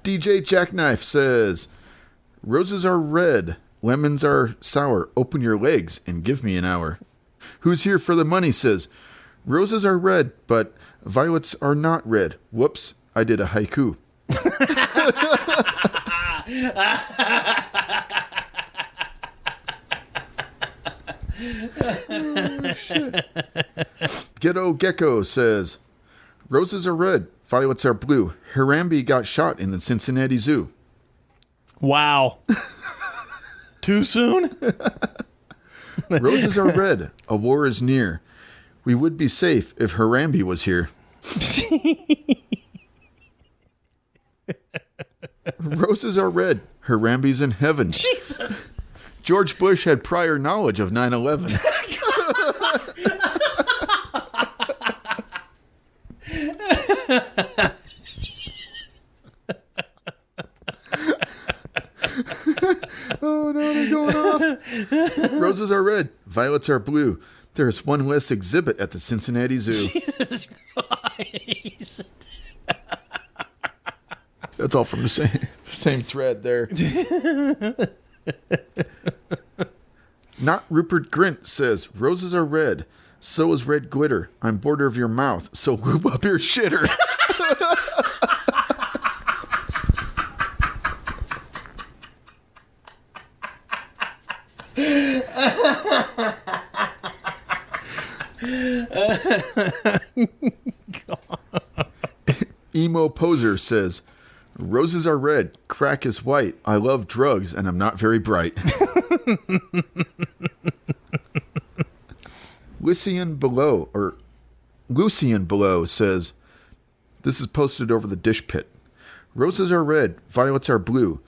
DJ Jackknife says, roses are red, lemons are sour. Open your legs and give me an hour. Who's here for the money says, roses are red, but violets are not red. Whoops, I did a haiku. Oh, shit. Ghetto Gecko says, roses are red, violets are blue. Harambe got shot in the Cincinnati Zoo. Wow. Too soon? Roses are red, a war is near. We would be safe if Harambe was here. Roses are red, Harambe's in heaven. Jesus. George Bush had prior knowledge of 9/11. Oh, no, they're going off. Roses are red, violets are blue. There's one less exhibit at the Cincinnati Zoo. Jesus Christ. That's all from the same thread there. Not Rupert Grint says, roses are red, so is red glitter. I'm border of your mouth, so lube up your shitter. Emo Poser says, roses are red, crack is white. I love drugs and I'm not very bright. Lucian Below says, this is posted over the dish pit. Roses are red, violets are blue.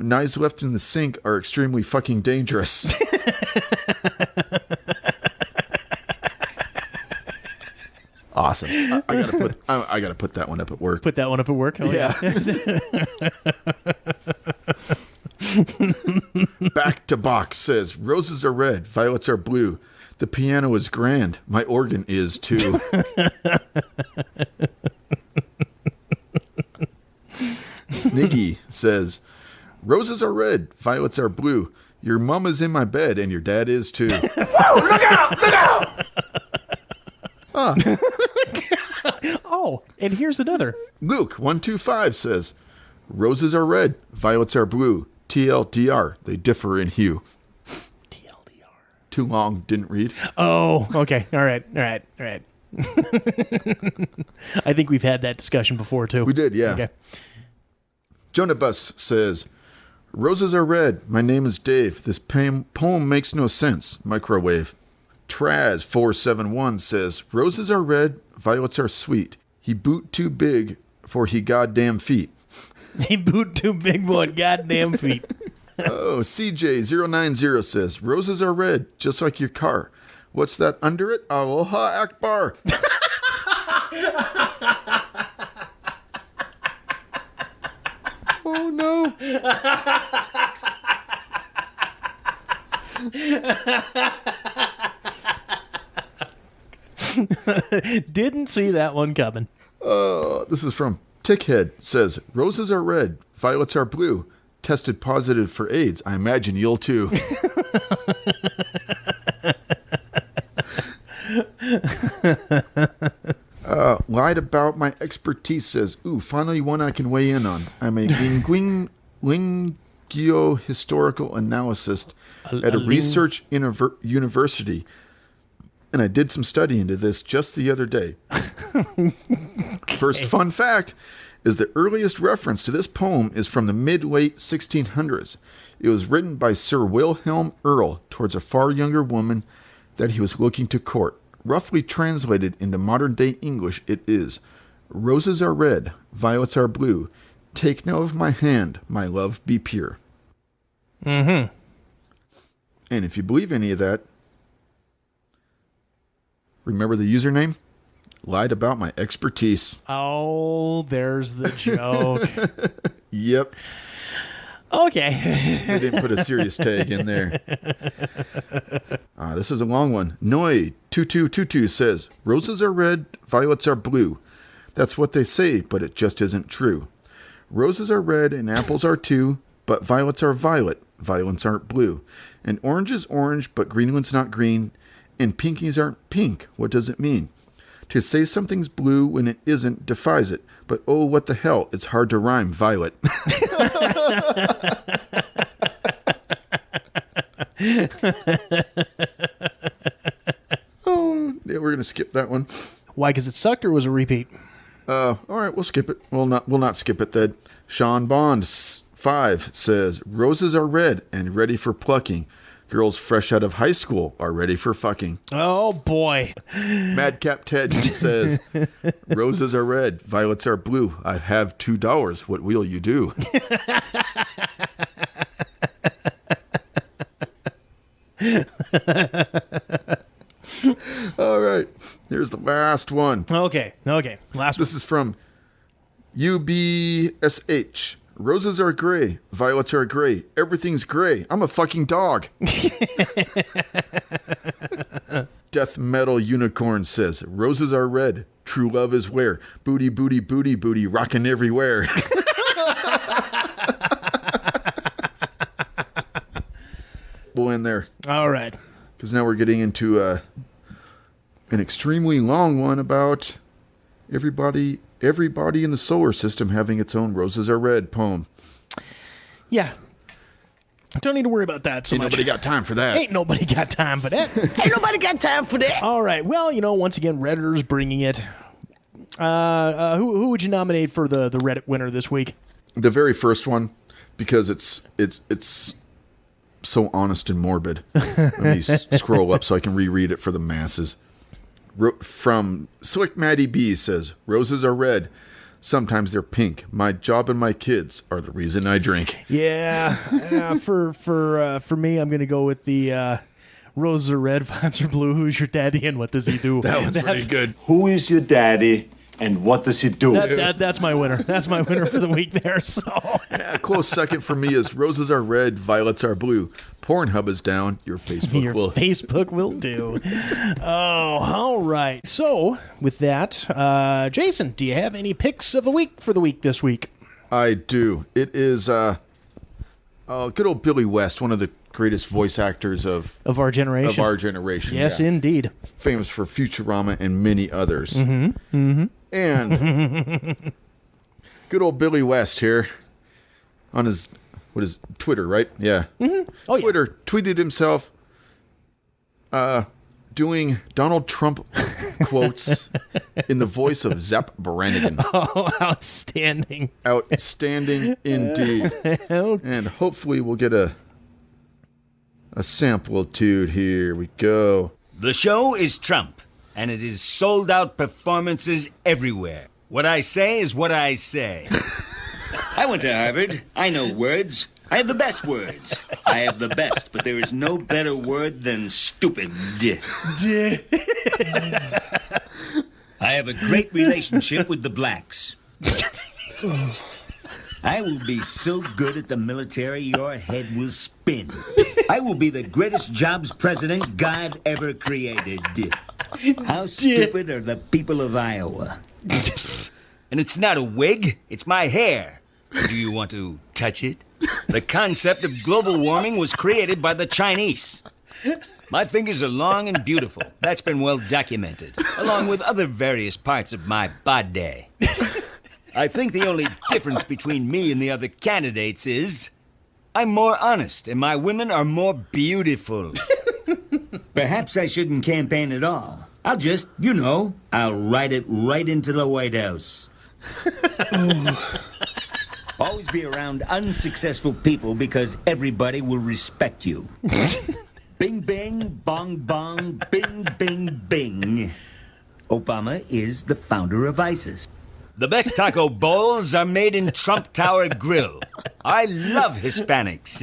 Knives left in the sink are extremely fucking dangerous. Awesome. I gotta put that one up at work. Put that one up at work? Oh, yeah. Back to Box says, roses are red, violets are blue. The piano is grand. My organ is too. Sniggy says, roses are red, violets are blue. Your mama's in my bed and your dad is too. Whoa, look out! Look out! Oh, and here's another. Luke125 says, roses are red, violets are blue. TLDR, they differ in hue. TLDR. Too long, didn't read. Oh, okay. All right. I think we've had that discussion before, too. We did, yeah. Okay. Jonah Bus says, roses are red, my name is Dave. This poem makes no sense. Microwave. Traz471 says, roses are red, violets are sweet. He boot too big for he goddamn feet. He boot too big for goddamn feet. Oh, CJ090 says, roses are red, just like your car. What's that under it? Aloha Akbar. Oh, no. Didn't see that one coming. This is from Tickhead. Says, roses are red, violets are blue. Tested positive for AIDS. I imagine you'll too. Lied about my expertise says, ooh, finally one I can weigh in on. I'm a linguo-historical analyst at a research university, and I did some study into this just the other day. First fun fact is the earliest reference to this poem is from the mid-late 1600s. It was written by Sir Wilhelm Earl towards a far younger woman that he was looking to court. Roughly translated into modern-day English, it is, roses are red, violets are blue. Take now of my hand, my love be pure. Mm-hmm. And if you believe any of that, remember the username? Lied about my expertise. Oh, there's the joke. Yep. Okay. They didn't put a serious tag in there. This is a long one. Noi2222 says, roses are red, violets are blue. That's what they say, but it just isn't true. Roses are red and apples are too, but violets are violet. Violets aren't blue. And orange is orange, but Greenland's not green. And pinkies aren't pink. What does it mean? To say something's blue when it isn't defies it. But oh, what the hell, it's hard to rhyme violet. Oh, yeah, we're going to skip that one. Why, because it sucked or was a repeat? All right, we'll skip it. We'll not skip it then. Sean Bond 5 says, roses are red and ready for plucking. Girls fresh out of high school are ready for fucking. Oh, boy. Madcap Ted says, roses are red, violets are blue. I have $2. What will you do? All right. Here's the last one. Okay. Last one. This is from UBSH. Roses are gray. Violets are gray. Everything's gray. I'm a fucking dog. Death Metal Unicorn says, roses are red. True love is where. Booty, booty, booty, booty, rockin' everywhere. We'll end there. All right. Because now we're getting into an extremely long one about everybody in the solar system having its own Roses Are Red poem. Yeah. Don't need to worry about that so Ain't much. nobody got time for that. Ain't nobody got time for that. Ain't nobody got time for that. All right. Well, once again, Redditors bringing it. Who would you nominate for the Reddit winner this week? The very first one, because it's so honest and morbid. Let me scroll up so I can reread it for the masses. From Slick Maddie B says, roses are red. Sometimes they're pink. My job and my kids are the reason I drink. Yeah. For me, I'm going to go with the roses are red, violets are blue. Who's your daddy and what does he do? That one's pretty good. Who is your daddy and what does he do? That's my winner. That's my winner for the week there. So Yeah, a close second for me is roses are red, violets are blue. Pornhub is down. Your Facebook will. Facebook will do. Oh, all right. So with that, Jason, do you have any picks of the week for the week this week? I do. It is good old Billy West, one of the greatest voice actors of our generation. Yes, indeed. Famous for Futurama and many others. And good old Billy West here on his Twitter, right? Yeah. Oh, Twitter tweeted himself doing Donald Trump quotes in the voice of Zap Brannigan. Oh, outstanding. Outstanding indeed. And hopefully we'll get a samplitude. Here we go. The show is Trump, and it is sold out performances everywhere. What I say is what I say. I went to Harvard. I know words. I have the best words. I have the best, but there is no better word than stupid. I have a great relationship with the blacks. I will be so good at the military, your head will spin. I will be the greatest jobs president God ever created. How stupid are the people of Iowa? And it's not a wig, it's my hair. Do you want to touch it? The concept of global warming was created by the Chinese. My fingers are long and beautiful. That's been well documented, along with other various parts of my body. I think the only difference between me and the other candidates is I'm more honest and my women are more beautiful. Perhaps I shouldn't campaign at all. I'll just, I'll write it right into the White House. Always be around unsuccessful people because everybody will respect you. Bing, bing, bong, bong, bing, bing, bing. Obama is the founder of ISIS. The best taco bowls are made in Trump Tower Grill. I love Hispanics.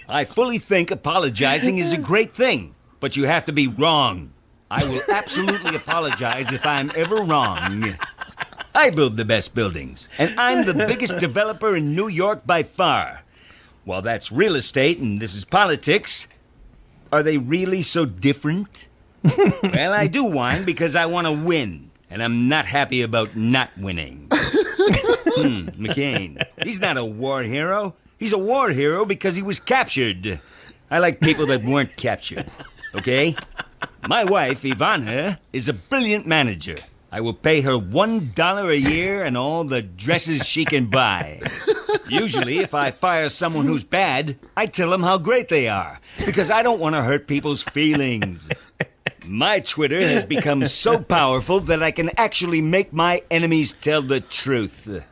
I fully think apologizing is a great thing, but you have to be wrong. I will absolutely apologize if I'm ever wrong. I build the best buildings, and I'm the biggest developer in New York by far. While that's real estate and this is politics, are they really so different? Well, I do whine because I want to win, and I'm not happy about not winning. McCain, he's not a war hero. He's a war hero because he was captured. I like people that weren't captured, okay? My wife, Ivana, is a brilliant manager. I will pay her $1 a year and all the dresses she can buy. Usually, if I fire someone who's bad, I tell them how great they are, because I don't want to hurt people's feelings. My Twitter has become so powerful that I can actually make my enemies tell the truth.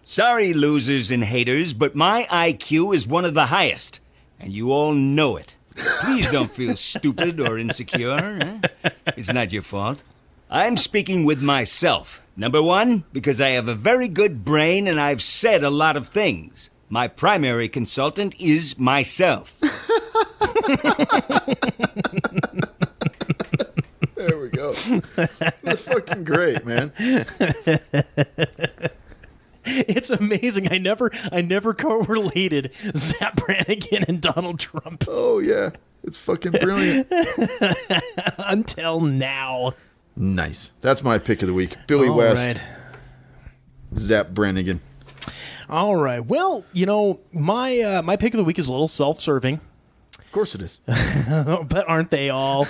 Sorry, losers and haters, but my IQ is one of the highest, and you all know it. Please don't feel stupid or insecure. It's not your fault. I'm speaking with myself. Number one, because I have a very good brain and I've said a lot of things. My primary consultant is myself. There we go. That's fucking great, man. It's amazing. I never correlated Zap Brannigan and Donald Trump. Oh, yeah. It's fucking brilliant. Until now. Nice. That's my pick of the week. Billy West. Right. Zap Brannigan. All right. Well, my pick of the week is a little self-serving. Of course it is. But aren't they all?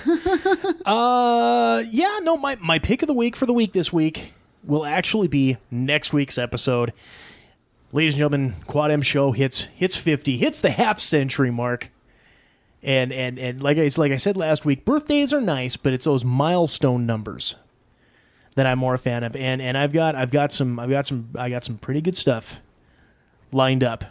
My pick of the week for the week this week will actually be next week's episode. Ladies and gentlemen, Quad M Show hits 50, hits the half-century mark. And like I said last week, birthdays are nice, but it's those milestone numbers that I'm more a fan of. And I got some pretty good stuff lined up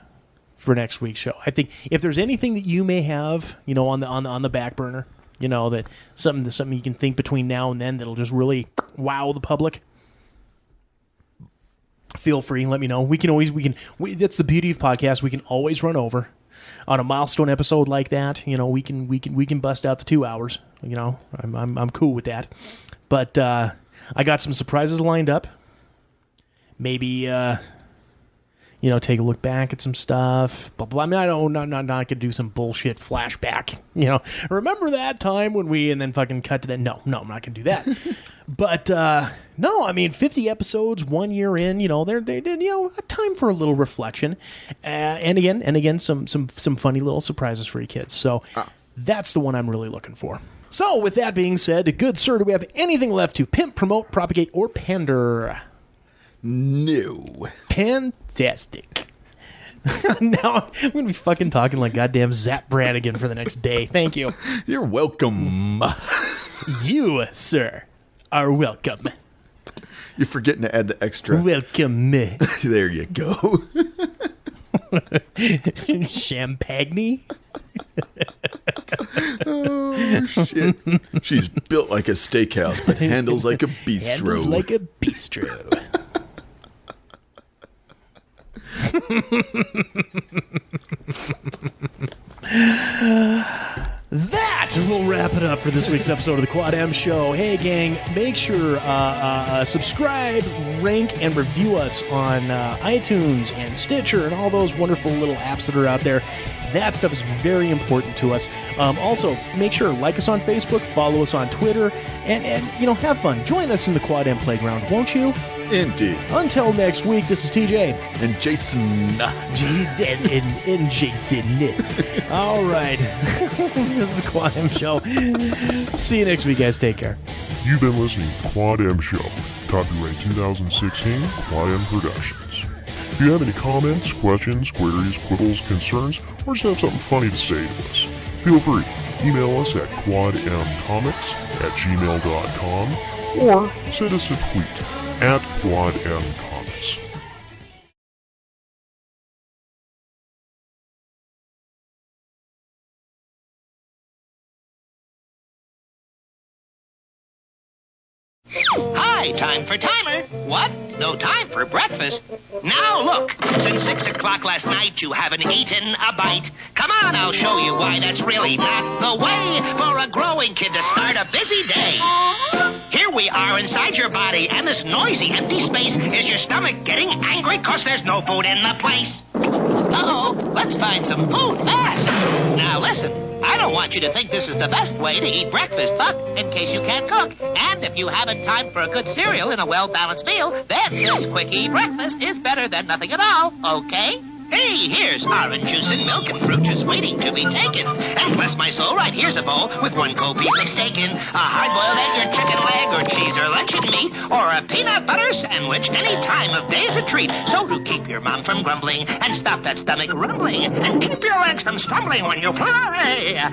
for next week's show. I think if there's anything that you may have, on the back burner, that something you can think between now and then that'll just really wow the public, feel free and let me know. That's the beauty of podcasts. We can always run over on a milestone episode like that. We can bust out the 2 hours. I'm cool with that. But I got some surprises lined up. Maybe take a look back at some stuff. Blah blah. I mean, I'm not gonna do some bullshit flashback. Remember that time when we, and then fucking cut to that. No, I'm not gonna do that. But no, I mean, 50 episodes, 1 year in. They did a time for a little reflection, and again, some funny little surprises for you kids. So that's the one I'm really looking for. So with that being said, good sir, do we have anything left to pimp, promote, propagate, or pander? No. Fantastic. Now I'm going to be fucking talking like goddamn Zap Brannigan for the next day. Thank you. You're welcome. You, sir, are welcome. You're forgetting to add the extra. Welcome. There you go. Champagne? Oh, shit. She's built like a steakhouse, but handles like a bistro. Handles like a bistro. That will wrap it up for this week's episode of the Quad M Show. Hey, gang, make sure subscribe, rank, and review us on iTunes and Stitcher and all those wonderful little apps that are out there. That stuff is very important to us. Also, make sure like us on Facebook, follow us on Twitter, and have fun. Join us in the Quad M Playground, won't you? Indeed. Until next week, this is TJ. And Jason. And Jason. All right. This is the Quad M Show. See you next week, guys. Take care. You've been listening to Quad M Show. Copyright 2016, Quad M Productions. If you have any comments, questions, queries, quibbles, concerns, or just have something funny to say to us, feel free. Email us at quadmcomics@gmail.com or send us a tweet at quadmcomics. Hi, time for timer. What? No time for breakfast? Now look, since 6 o'clock last night you haven't eaten a bite. Come on, I'll show you why that's really not the way for a growing kid to start a busy day. Here we are inside your body, and this noisy empty space is your stomach getting angry 'cause there's no food in the place. Uh-oh, let's find some food fast. Now listen, I don't want you to think this is the best way to eat breakfast, but in case you can't cook, and if you haven't time for a good cereal and a well-balanced meal, then this quickie breakfast is better than nothing at all, okay? Hey, here's orange juice and milk and fruit juice waiting to be taken. And bless my soul, right here's a bowl with 1 cold piece of steak in, a hard-boiled egg or chicken leg or cheese or luncheon meat, or a peanut butter sandwich. Any time of day is a treat. So to keep your mom from grumbling and stop that stomach rumbling and keep your legs from stumbling when you play.